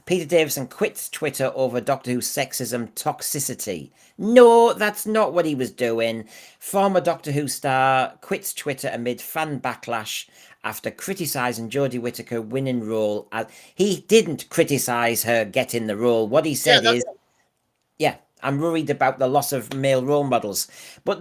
Peter Davison quits Twitter over Doctor Who sexism toxicity. No, that's not what he was doing. Former Doctor Who star quits Twitter amid fan backlash after criticising Jodie Whittaker winning role. He didn't criticise her getting the role. What he said is, yeah, I'm worried about the loss of male role models. But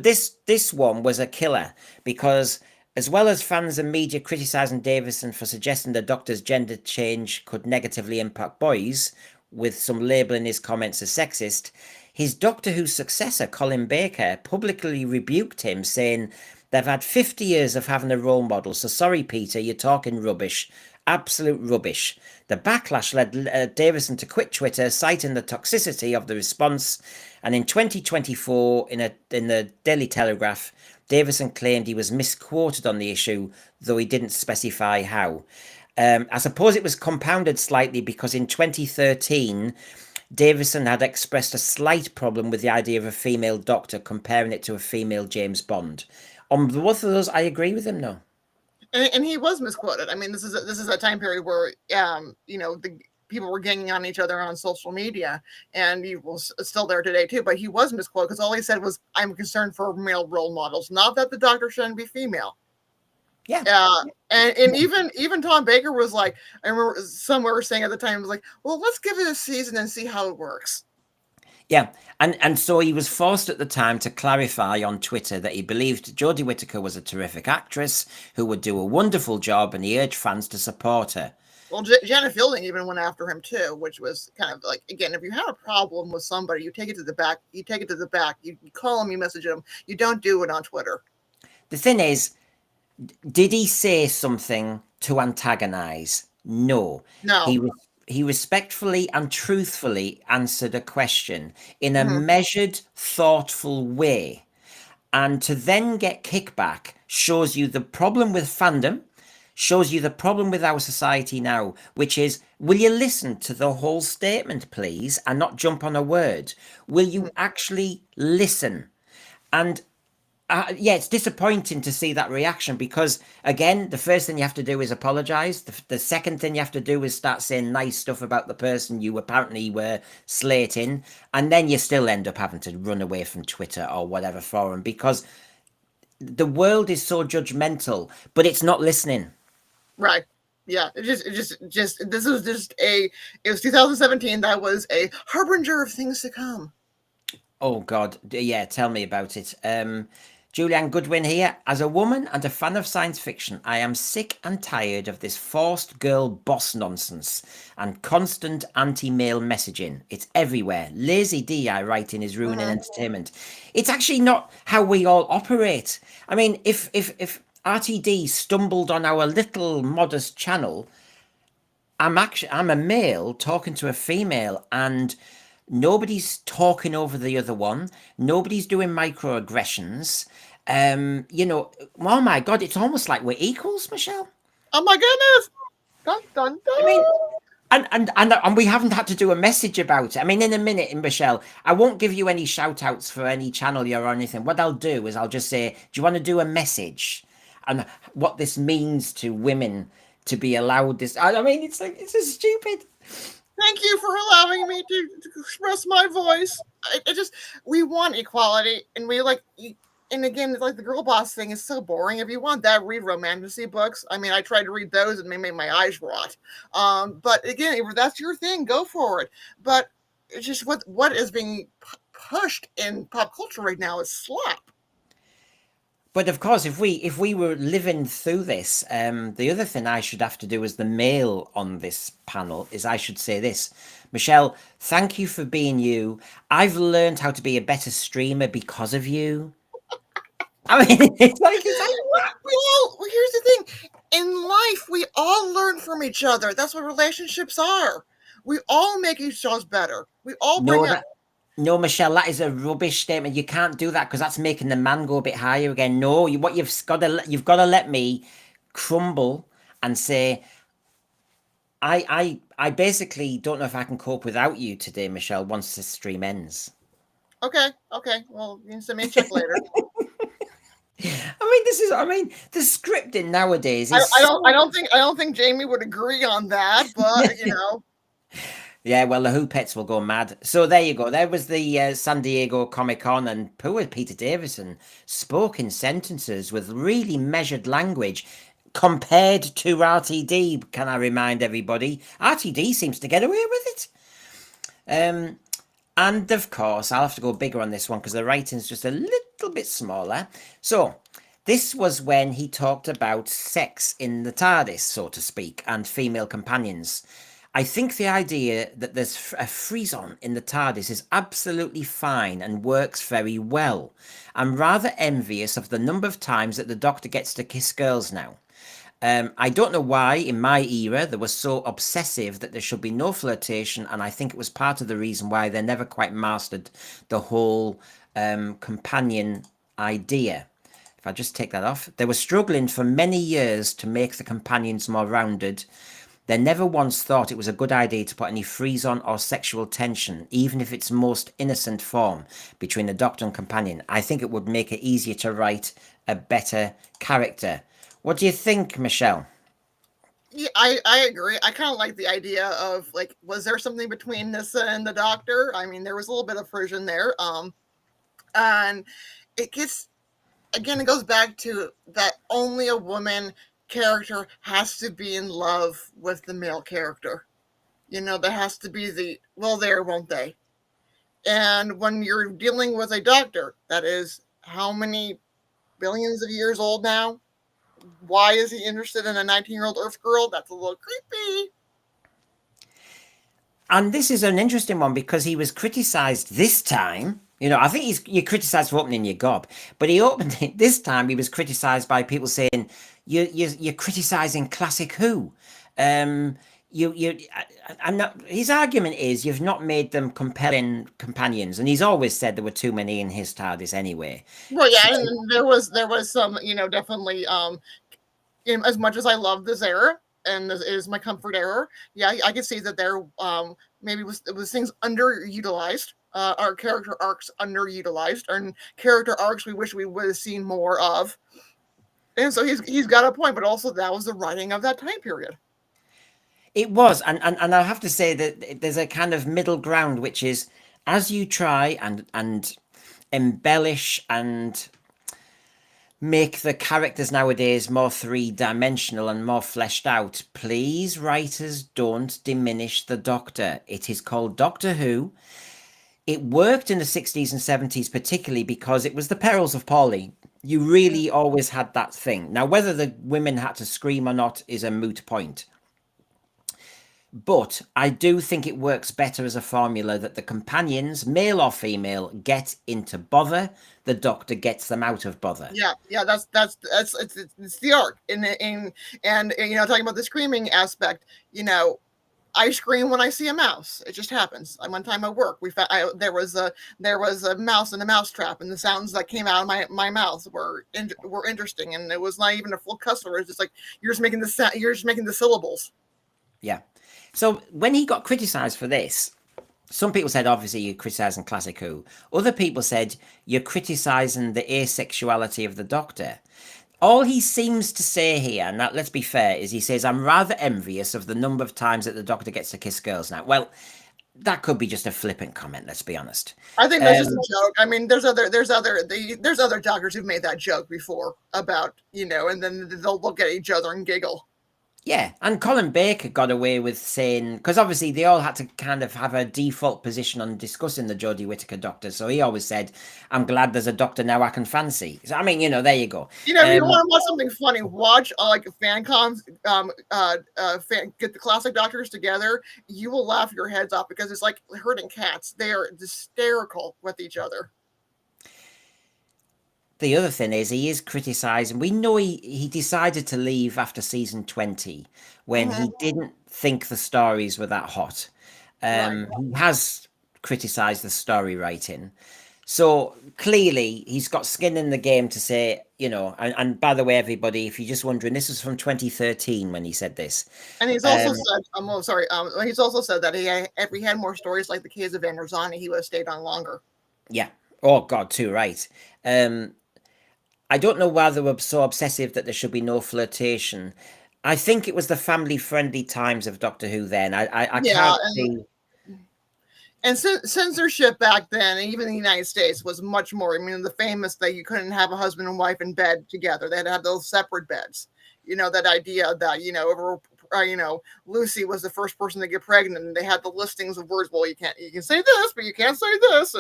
this one was a killer because as well as fans and media criticising Davison for suggesting the Doctor's gender change could negatively impact boys, with some labelling his comments as sexist, his Doctor Who successor, Colin Baker, publicly rebuked him, saying they've had 50 years of having a role model, so sorry, Peter, you're talking rubbish. Absolute rubbish. The backlash led Davison to quit Twitter, citing the toxicity of the response. And in 2024, in the Daily Telegraph, Davison claimed he was misquoted on the issue, though he didn't specify how. I suppose it was compounded slightly because in 2013, Davison had expressed a slight problem with the idea of a female Doctor, comparing it to a female James Bond. On both of those, I agree with him, no. And he was misquoted. I mean, this is a time period where, the people were ganging on each other on social media, and he was still there today too. But he was misquoted because all he said was, "I'm concerned for male role models, not that the Doctor shouldn't be female." Yeah. And even Tom Baker was like, I remember somewhere saying at the time, was like, "Well, let's give it a season and see how it works." Yeah, and so he was forced at the time to clarify on Twitter that he believed Jodie Whittaker was a terrific actress who would do a wonderful job, and he urged fans to support her. Well, Janet Fielding even went after him too, which was kind of like, again, if you have a problem with somebody, you take it to the back. You call them, you message them. You don't do it on Twitter. The thing is, did he say something to antagonize? No. He respectfully and truthfully answered a question in a measured, thoughtful way. And to then get kickback shows you the problem with fandom, shows you the problem with our society now, which is, will you listen to the whole statement, please, and not jump on a word? Will you actually listen? And it's disappointing to see that reaction because, again, the first thing you have to do is apologise. The second thing you have to do is start saying nice stuff about the person you apparently were slating. And then you still end up having to run away from Twitter or whatever forum because the world is so judgmental, but it's not listening. Right. Yeah. It was 2017. That was a harbinger of things to come. Oh, God. Yeah, tell me about it. Julianne Goodwin here. As a woman and a fan of science fiction, I am sick and tired of this forced girl boss nonsense and constant anti-male messaging. It's everywhere. Lazy DI writing is ruining entertainment. It's actually not how we all operate. I mean, if RTD stumbled on our little modest channel, I'm a male talking to a female and nobody's talking over the other one. Nobody's doing microaggressions. Oh my God, it's almost like we're equals, Michelle. Oh my goodness. Dun, dun, dun. I mean, And we haven't had to do a message about it. I mean, in a minute, Michelle, I won't give you any shout outs for any channel you're or anything. What I'll do is I'll just say, do you want to do a message and what this means to women to be allowed this? I mean, it's like, it's just stupid. Thank you for allowing me to express my voice. It just, we want equality, and we like, and again, like the girl boss thing is so boring. If you want that, read romantasy books. I mean, I tried to read those and they made my eyes rot. But again, if that's your thing, go for it. But it's just what is being pushed in pop culture right now is slop. But of course, if we were living through this, the other thing I should have to do as the male on this panel is I should say this, Michelle. Thank you for being you. I've learned how to be a better streamer because of you. I mean, it's like what? Well, here's the thing. In life, we all learn from each other. That's what relationships are. We all make each other better. We all bring No, up. no, Michelle, that is a rubbish statement. You can't do that because that's making the man go a bit higher again. No, what you've got to let me crumble and say, I basically don't know if I can cope without you today, Michelle. Once the stream ends. Okay. Well, you can send me a check later. I mean, the scripting nowadays is. I don't think Jamie would agree on that, but you know. Yeah, well, the Hoopettes will go mad. So there you go. There was the San Diego Comic Con, and poor Peter Davison spoke in sentences with really measured language compared to RTD. Can I remind everybody? RTD seems to get away with it. And of course, I'll have to go bigger on this one because the writing's just a little bit smaller. So, this was when he talked about sex in the TARDIS, so to speak, and female companions. I think the idea that there's a frisson in the TARDIS is absolutely fine and works very well. I'm rather envious of the number of times that the Doctor gets to kiss girls now. I don't know why in my era they were so obsessive that there should be no flirtation, and I think it was part of the reason why they never quite mastered the whole companion idea. If I just take that off, they were struggling for many years to make the companions more rounded. They never once thought it was a good idea to put any frisson or sexual tension, even if it's most innocent form, between the Doctor and companion. I think it would make it easier to write a better character. What do you think, Michelle? Yeah, I agree. I kind of like the idea of like, was there something between Nissa and the Doctor? I mean, there was a little bit of friction there. And it gets, again, it goes back to that only a woman character has to be in love with the male character. You know, there has to be the, well, there, won't they? And when you're dealing with a Doctor that is how many billions of years old now? Why is he interested in a 19-year-old Earth girl? That's a little creepy. And this is an interesting one because he was criticised this time. You know, I think you're criticised for opening your gob, but he opened it this time. He was criticised by people saying you're criticising classic Who. And his argument is you've not made them compelling companions, and he's always said there were too many in his TARDIS anyway. Well, yeah, so, and there was some, you know, definitely. As much as I love this era and this is my comfort era, yeah, I can see that there maybe it was things underutilized. Our character arcs underutilized, and character arcs we wish we would have seen more of. And so he's got a point, but also that was the writing of that time period. It was, and I have to say that there's a kind of middle ground, which is as you try and embellish and make the characters nowadays more three-dimensional and more fleshed out, please, writers, don't diminish the Doctor. It is called Doctor Who. It worked in the 60s and 70s, particularly because it was the perils of Paulie. You really always had that thing. Now, whether the women had to scream or not is a moot point. But I do think it works better as a formula that the companions, male or female, get into bother. The Doctor gets them out of bother. Yeah, that's it's the arc. And you know, talking about the screaming aspect, you know, I scream when I see a mouse. It just happens. One time at work, there was a mouse in a mouse trap, and the sounds that came out of my mouth were interesting, and it was not even a full cuss word. It's just like you're just making the syllables. Yeah. So when he got criticised for this, some people said, obviously, you're criticising Classic Who. Other people said, you're criticising the asexuality of the Doctor. All he seems to say here, and that, let's be fair, is he says, I'm rather envious of the number of times that the Doctor gets to kiss girls now. Well, that could be just a flippant comment, let's be honest. I think that's just a joke. I mean, there's other doctors who've made that joke before about, and then they'll look at each other and giggle. Yeah, and Colin Baker got away with saying, because obviously they all had to kind of have a default position on discussing the Jodie Whittaker Doctor, so he always said, I'm glad there's a Doctor now I can fancy. So, I mean, there you go. If you want to watch something funny, watch like fan cons, get the classic Doctors together. You will laugh your heads off because it's like herding cats. They are hysterical with each other. The other thing is he is criticising. We know he decided to leave after season 20 when he didn't think the stories were that hot. Right. He has criticised the story writing. So clearly he's got skin in the game to say, and by the way, everybody, if you're just wondering, this was from 2013 when he said this. And he's also said, he's also said that if we had more stories like the case of Van Rossani, he would have stayed on longer. Yeah. Oh God, too right. I don't know why they were so obsessive that there should be no flirtation. I think it was the family-friendly times of Doctor Who then. I can't see. And censorship back then, and even in the United States, was much more. I mean, the famous that you couldn't have a husband and wife in bed together. They had to have those separate beds. That idea that, Lucy was the first person to get pregnant, and they had the listings of words. Well, you can say this, but you can't say this.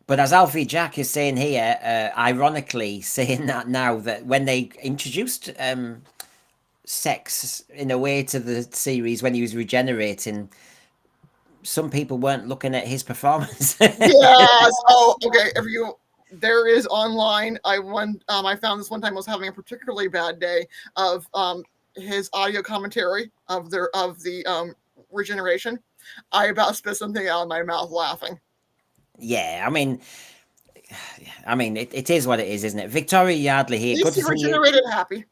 But as Alfie Jack is saying here, ironically saying that now, that when they introduced sex in a way to the series when he was regenerating, some people weren't looking at his performance. Yes. Oh, okay. There is online. I found this one time I was having a particularly bad day of his audio commentary of the regeneration. I about spit something out of my mouth laughing. Yeah, I mean, it is what it is, isn't it? Victoria Yardley here. Good to see regenerated you. Happy.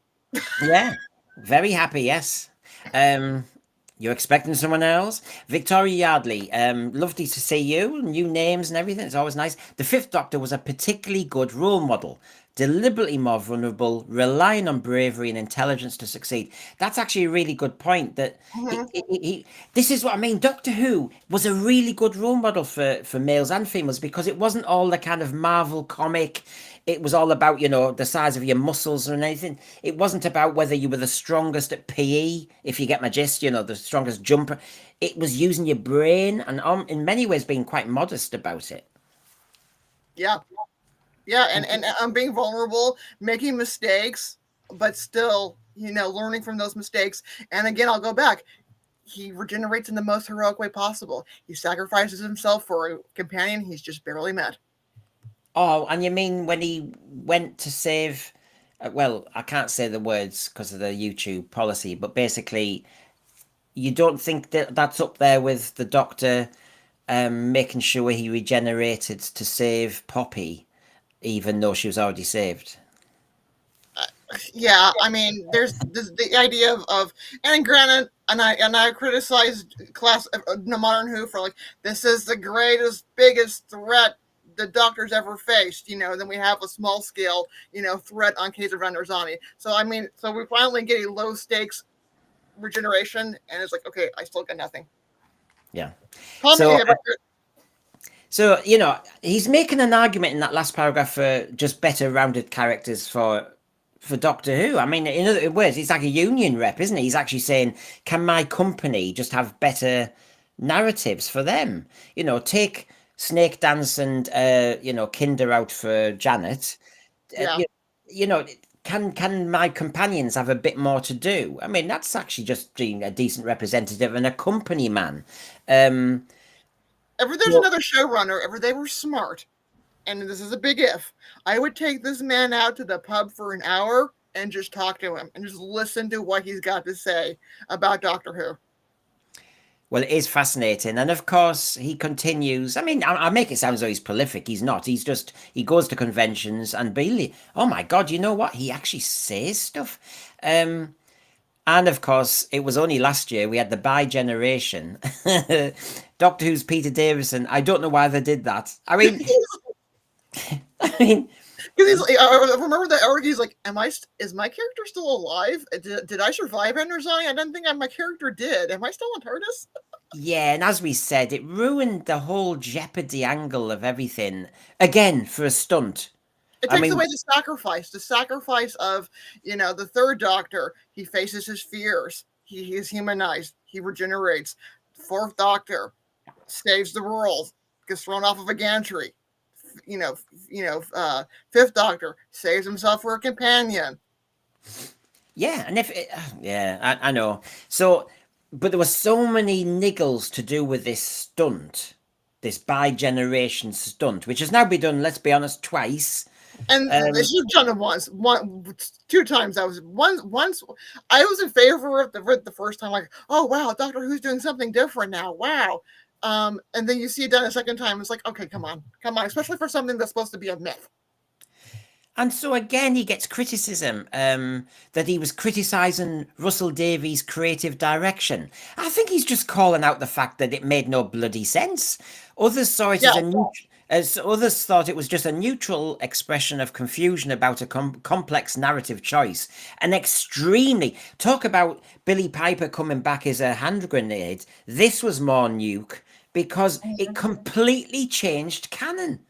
Yeah, very happy. Yes. You're expecting someone else? Victoria Yardley, lovely to see you. New names and everything. It's always nice. The Fifth Doctor was a particularly good role model. Deliberately more vulnerable, relying on bravery and intelligence to succeed. That's actually a really good point. That this is what I mean. Doctor Who was a really good role model for males and females because it wasn't all the kind of Marvel comic. It was all about, the size of your muscles or anything. It wasn't about whether you were the strongest at PE, if you get my gist, the strongest jumper. It was using your brain and in many ways being quite modest about it. Yeah. Yeah, and being vulnerable, making mistakes, but still, learning from those mistakes. And again, I'll go back. He regenerates in the most heroic way possible. He sacrifices himself for a companion he's just barely met. Oh, and you mean when he went to save... well, I can't say the words because of the YouTube policy, but basically, you don't think that that's up there with the Doctor making sure he regenerated to save Poppy, even though she was already saved? Yeah, I mean, there's the idea of and granted, and I criticized modern Who for this is the greatest, biggest threat the Doctor's ever faced. Then we have a small scale, threat on case of Van Rossani. So I mean, so we finally get a low stakes regeneration, and it's okay, I still got nothing. Yeah. So, he's making an argument in that last paragraph for just better rounded characters for Doctor Who. I mean, in other words, it's like a union rep, isn't it? He's actually saying, can my company just have better narratives for them? Take Snake Dance and, Kinder out for Janet. Yeah. Can my companions have a bit more to do? I mean, that's actually just being a decent representative and a company man. If there's another showrunner, if they were smart, and this is a big if, I would take this man out to the pub for an hour and just talk to him and just listen to what he's got to say about Doctor Who. Well, it is fascinating. And of course, he continues. I mean, I make it sound as though he's prolific. He's not. He goes to conventions and Billie. Oh my God, you know what? He actually says stuff. And of course, it was only last year we had the bi-generation. Doctor Who's Peter Davison. I don't know why they did that. I mean, I mean, Because he's like, I remember that arc. He's like, Is my character still alive? Did I survive Ender Zone? I didn't think my character did. Am I still on TARDIS? yeah, and as we said, it ruined the whole Jeopardy angle of everything again for a stunt. It I takes mean, away the sacrifice of, the third Doctor. He faces his fears. He is humanized. He regenerates. Fourth Doctor saves the world. Gets thrown off of a gantry. Fifth Doctor saves himself for a companion. yeah, and if it, yeah, I know. So, but there were so many niggles to do with this stunt, this bi-generation stunt, which has now been done. Let's be honest, twice. And she's done it two times. I was once. I was in favor of the first time, like, oh wow, Doctor Who's doing something different now. Wow. And then you see it done a second time. It's like, okay, come on, especially for something that's supposed to be a myth. And so again, he gets criticism that he was criticising Russell Davies' creative direction. I think he's just calling out the fact that it made no bloody sense. Others saw it as others thought it was just a neutral expression of confusion about a complex narrative choice. An extremely talk about Billie Piper coming back as a hand grenade. This was more nuke because it completely changed canon.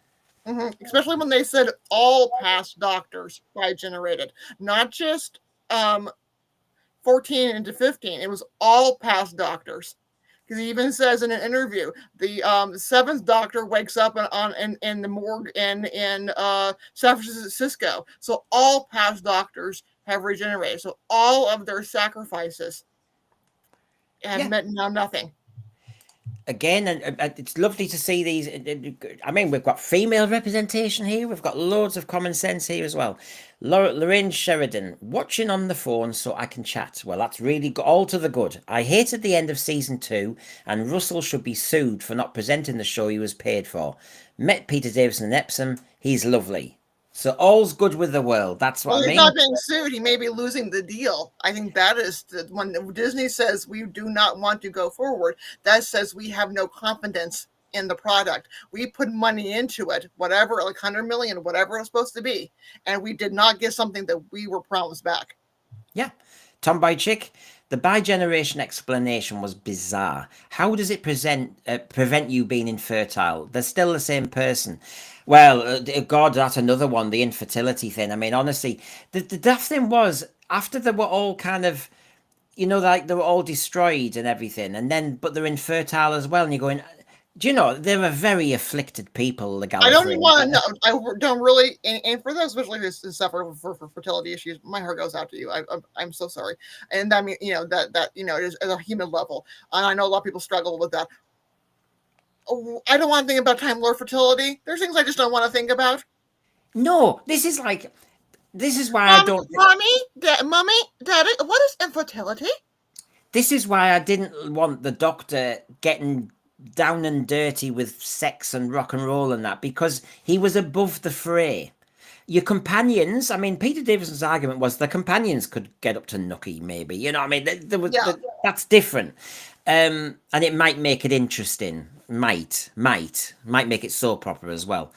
Especially when they said all past Doctors bi-generated, not just 14 into 15. It was all past Doctors. Because he even says in an interview, the seventh Doctor wakes up in the morgue in San Francisco. So all past Doctors have regenerated. So all of their sacrifices have meant now nothing. Again, and it's lovely to see these. I mean, we've got female representation here. We've got loads of common sense here as well. Lorraine Sheridan, watching on the phone so I can chat. Well, that's really all to the good. I hated the end of season 2, and Russell should be sued for not presenting the show he was paid for. Met Peter Davison in Epsom. He's lovely. So all's good with the world. That's what I mean. He's not being sued. He may be losing the deal. I think that is when Disney says we do not want to go forward. That says we have no confidence in the product. We put money into it, whatever, like 100 million, whatever it was supposed to be, and we did not get something that we were promised back. Yeah, Tomboy Chick. The bi-generation explanation was bizarre. How does it prevent you being infertile? They're still the same person. Well, God, that's another one, the infertility thing. I mean, honestly, the daft thing was, after they were all kind of, like they were all destroyed and everything, and then, but they're infertile as well, and you're going, do you know, they're a very afflicted people, the Gallifrey. I don't even want to know. I don't really, and for those especially who suffer for fertility issues, my heart goes out to you. I'm so sorry, and I mean, that it is at a human level, and I know a lot of people struggle with that. I don't want to think about Time Lord fertility. There's things I just don't want to think about. No, this is why I don't. Mommy, Daddy, what is infertility? This is why I didn't want the Doctor getting down and dirty with sex and rock and roll and that, because he was above the fray. Your companions, I mean, Peter Davison's argument was the companions could get up to Nookie, maybe. You know what I mean? That's different. And it might make it interesting. Might make it so proper as well.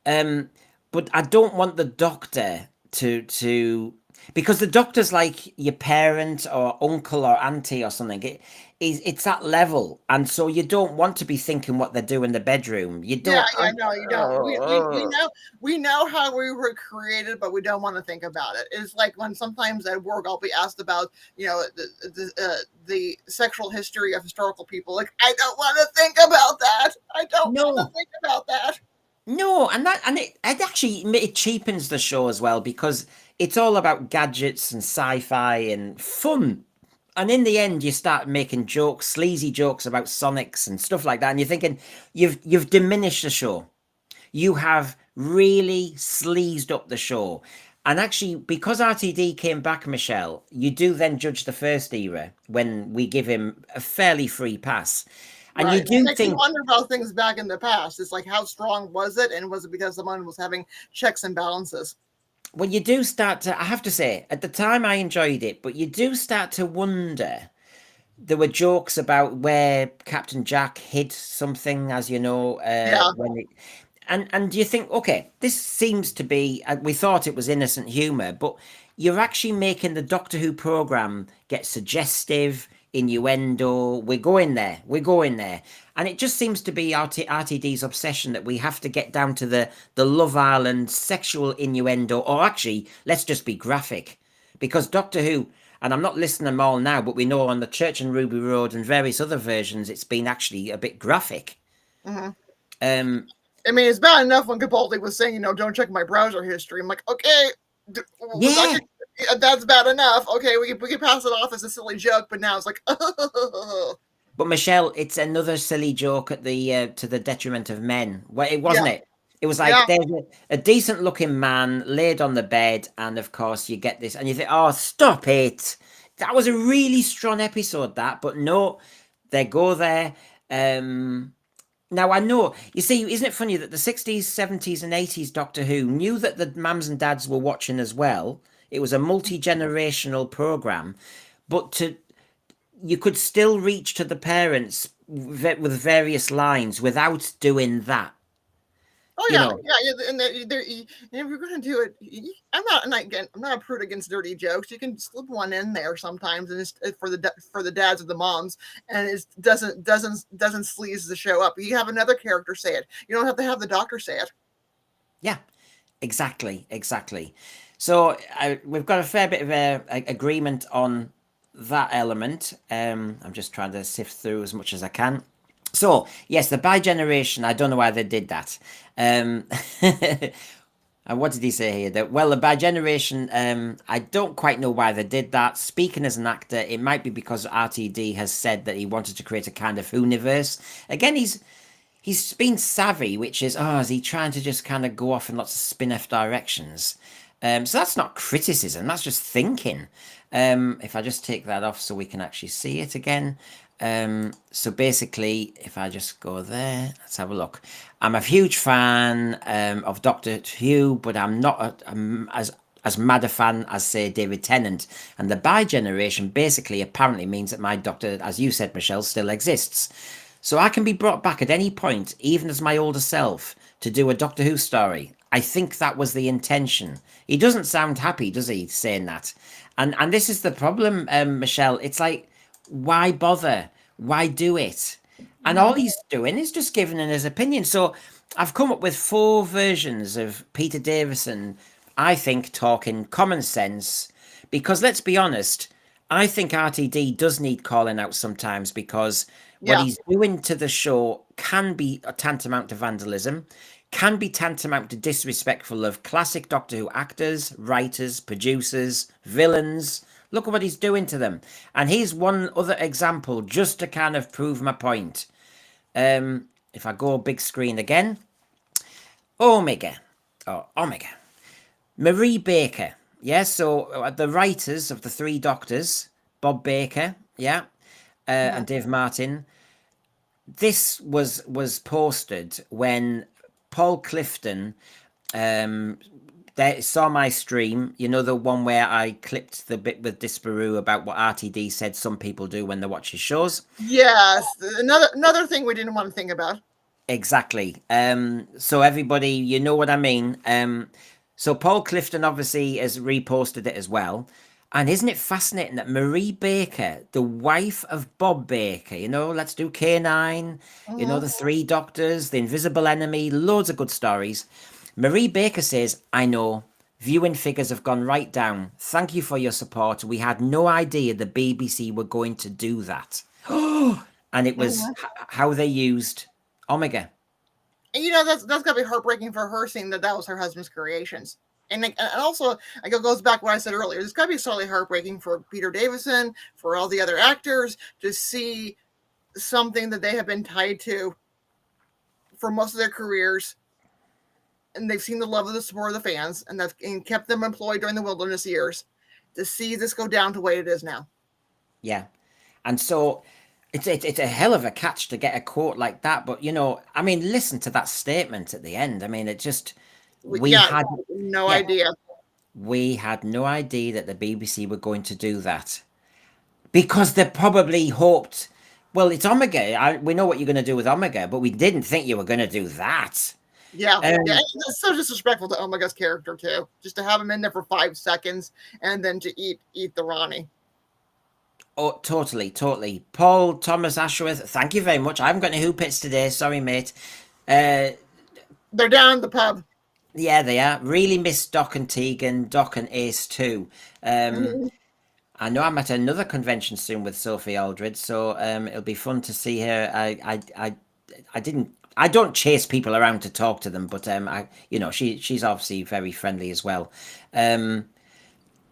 But I don't want the Doctor to because the Doctor's like your parent or uncle or auntie or something. It's that level, and so you don't want to be thinking what they do in the bedroom. You don't. Yeah, no, you don't. We know how we were created, but we don't want to think about it. It's like when sometimes at work I'll be asked about, the sexual history of historical people. Like, I don't want to think about that. I don't want to think about that. No, and it actually it cheapens the show as well, because it's all about gadgets and sci-fi and fun. And in the end, you start making jokes, sleazy jokes about Sonics and stuff like that, and you're thinking you've diminished the show. You have really sleazed up the show. And actually, because RTD came back, Michelle, you do then judge the first era when we give him a fairly free pass. And right. You do wonder about things back in the past. It's like, how strong was it? And was it because someone was having checks and balances? Well, you do start to, I have to say, at the time I enjoyed it, but you do start to wonder. There were jokes about where Captain Jack hid something, as you know, Yeah. when it, and you think, okay, this seems to be. We thought it was innocent humor, but you're actually making the Doctor Who program get suggestive, innuendo. We're going there. We're going there. And it just seems to be RTD's obsession that we have to get down to the Love Island sexual innuendo, or actually, let's just be graphic, because Doctor Who, and I'm not listing them all now, but we know on the Church and Ruby Road and various other versions, it's been actually a bit graphic. Mm-hmm. Um, I mean, it's bad enough when Capaldi was saying, don't check my browser history. I'm like, okay, yeah, that's bad enough. Okay, we can pass it off as a silly joke, but now it's like, but Michelle, it's another silly joke at the to the detriment of men. Well, it wasn't yeah, it. It was like yeah, there's a decent looking man laid on the bed, and of course you get this, and you think, oh, stop it. That was a really strong episode, that, but no, they go there. Now I know, you see, isn't it funny that the 60s, 70s, and 80s Doctor Who knew that the mums and dads were watching as well? It was a multi-generational program, but you could still reach to the parents with various lines without doing that. oh You yeah, know, yeah, and if you're gonna do it, I'm not a prude against dirty jokes. You can slip one in there sometimes, and it's for the dads or the moms, and it doesn't sleaze the show up. You have another character say it. You don't have to have the Doctor say it. yeah, exactly, exactly. So we've got a fair bit of agreement on that element. I'm just trying to sift through as much as I can. So yes, the bi-generation. I don't know why they did that. Um, and what did he say here? That well, the bi-generation. I don't quite know why they did that. Speaking as an actor, it might be because RTD has said that he wanted to create a kind of universe. Again, he's been savvy, which is, oh, is he trying to just kind of go off in lots of spin-off directions? So that's not criticism, that's just thinking. If I just take that off so we can actually see it again. So basically, if I just go there, let's have a look. I'm a huge fan of Doctor Who, but I'm not as mad a fan as, say, David Tennant. And the bi-generation basically apparently means that my Doctor, as you said, Michelle, still exists. So I can be brought back at any point, even as my older self, to do a Doctor Who story. I think that was the intention. He doesn't sound happy, does he, saying that? And this is the problem, Michelle. It's like, why bother? Why do it? And all he's doing is just giving in his opinion. So I've come up with 4 versions of Peter Davison, I think, talking common sense. Because let's be honest, I think RTD does need calling out sometimes, because what Yeah, he's doing to the show can be a tantamount to vandalism, can be tantamount to disrespectful of classic Doctor Who actors, writers, producers, villains. Look at what he's doing to them. And here's one other example just to kind of prove my point. If I go big screen again, Omega, or Omega, Marie Baker. Yeah, so the writers of the 3 Doctors, Bob Baker, yeah, and Dave Martin. This was posted when Paul Clifton they saw my stream. You know, the one where I clipped the bit with Disparu about what RTD said some people do when they watch his shows. yes, another thing we didn't want to think about. Exactly. So everybody, you know what I mean. So Paul Clifton obviously has reposted it as well. And isn't it fascinating that Marie Baker, the wife of Bob Baker, let's do K9, Mm-hmm. the 3 Doctors, the Invisible Enemy, loads of good stories. Marie Baker says, I know, viewing figures have gone right down. Thank you for your support. We had no idea the BBC were going to do that. And it was how they used Omega. And that's gotta be heartbreaking for her, seeing that was her husband's creations. And also, it goes back to what I said earlier. It's gotta be slightly heartbreaking for Peter Davison, for all the other actors, to see something that they have been tied to for most of their careers, and they've seen the love of the support of the fans, and that's kept them employed during the wilderness years. To see this go down to the way it is now. Yeah. And so it's a hell of a catch to get a quote like that. But, I mean, listen to that statement at the end. I mean, it just, we Yeah, had, no yeah, idea. we had no idea that the BBC were going to do that. Because they probably hoped, well, it's Omega. We know what you're going to do with Omega, but we didn't think you were going to do that. Yeah, Um, yeah, it's so disrespectful to Omega's character too. Just to have him in there for 5 seconds and then to eat the Ronnie. Oh, totally, totally. Paul Thomas Ashworth, thank you very much. I haven't got any hoop pits today. Sorry, mate. They're down the pub. Yeah, they are. Really miss Doc and Tegan, Doc and Ace too. Mhm. I know I'm at another convention soon with Sophie Aldred, so it'll be fun to see her. I don't chase people around to talk to them, but she's obviously very friendly as well.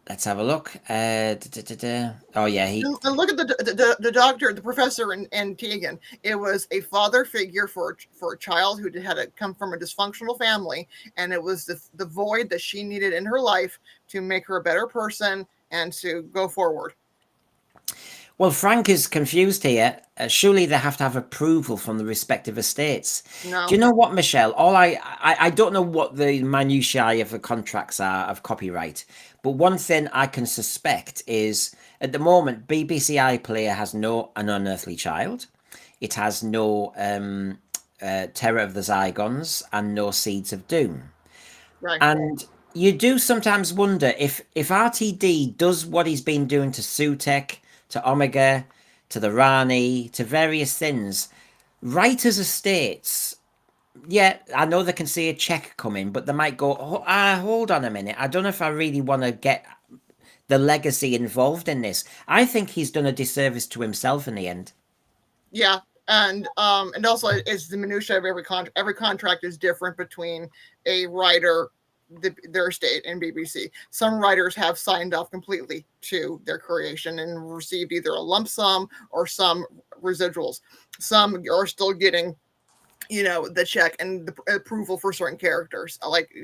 Let's have a look. Oh yeah, And look at the doctor, the professor, and Tegan. It was a father figure for a child who had come from a dysfunctional family, and it was the void that she needed in her life to make her a better person and to go forward. Well, Frank is confused here. Surely they have to have approval from the respective estates. No. Do you know what, Michelle? I don't know what the minutiae of the contracts are of copyright, but one thing I can suspect is at the moment BBC iPlayer has no An Unearthly Child. It has no Terror of the Zygons and no Seeds of Doom. Right. And you do sometimes wonder if RTD does what he's been doing to Sutek, to Omega, to the Rani, to various things, writers' estates, yeah, I know they can see a check coming, but they might go, hold on a minute. I don't know if I really want to get the legacy involved in this. I think he's done a disservice to himself in the end. Yeah. And also it's the minutiae of every contract. Every contract is different between a writer, their estate, and BBC. Some writers have signed off completely to their creation and received either a lump sum or some residuals. Some are still getting, the check and the approval for certain characters, like the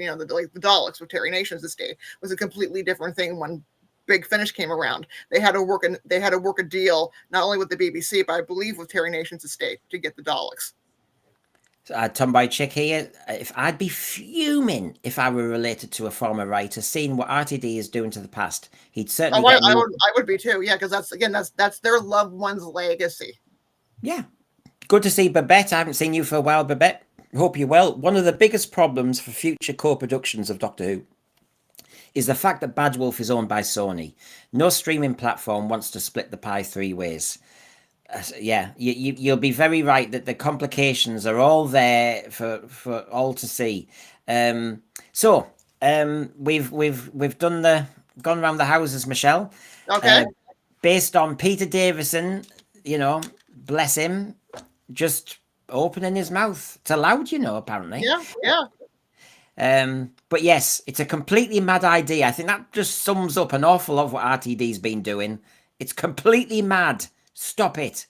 Daleks with Terry Nation's estate was a completely different thing when Big Finish came around. They had to work a deal not only with the BBC, but I believe with Terry Nation's estate to get the Daleks. Tomboy Chick here. If I'd be fuming if I were related to a former writer, seeing what RTD is doing to the past, he'd certainly. I would be too. Yeah, because that's their loved one's legacy. Yeah, good to see Babette. I haven't seen you for a while, Babette. Hope you're well. One of the biggest problems for future co-productions of Doctor Who is the fact that Bad Wolf is owned by Sony. No streaming platform wants to split the pie 3 ways. Yeah, you'll be very right that the complications are all there for all to see. We've gone around the houses, Michelle. Okay. Based on Peter Davison, bless him, just opening his mouth. It's allowed, apparently. Yeah. But yes, it's a completely mad idea. I think that just sums up an awful lot of what RTD's been doing. It's completely mad. Stop it.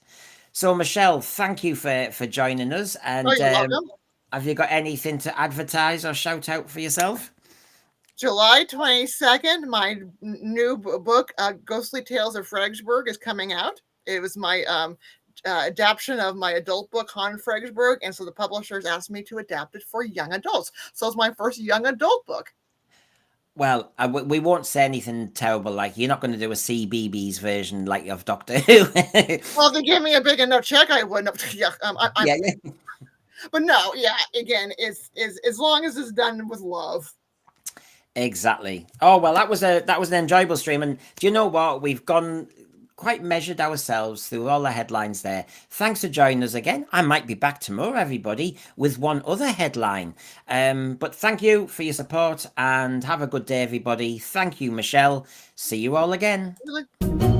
So, Michelle, thank you for joining us. And you're welcome. Have you got anything to advertise or shout out for yourself? July 22nd, my new book, Ghostly Tales of Fredericksburg, is coming out. It was my adaptation of my adult book, Han Fredericksburg, and so the publishers asked me to adapt it for young adults. So it's my first young adult book. Well, we won't say anything terrible, like you're not going to do a CBeebies version like of Doctor Who. Well, if they gave me a big enough check, I wouldn't have. Yeah, yeah. But no, yeah. Again, it's as long as it's done with love. Exactly. Oh well, that was an enjoyable stream, and do you know what? We've gone quite measured ourselves through all the headlines there. Thanks for joining us again. I might be back tomorrow, everybody, with one other headline. But thank you for your support and have a good day, everybody. Thank you, Michelle. See you all again. Really?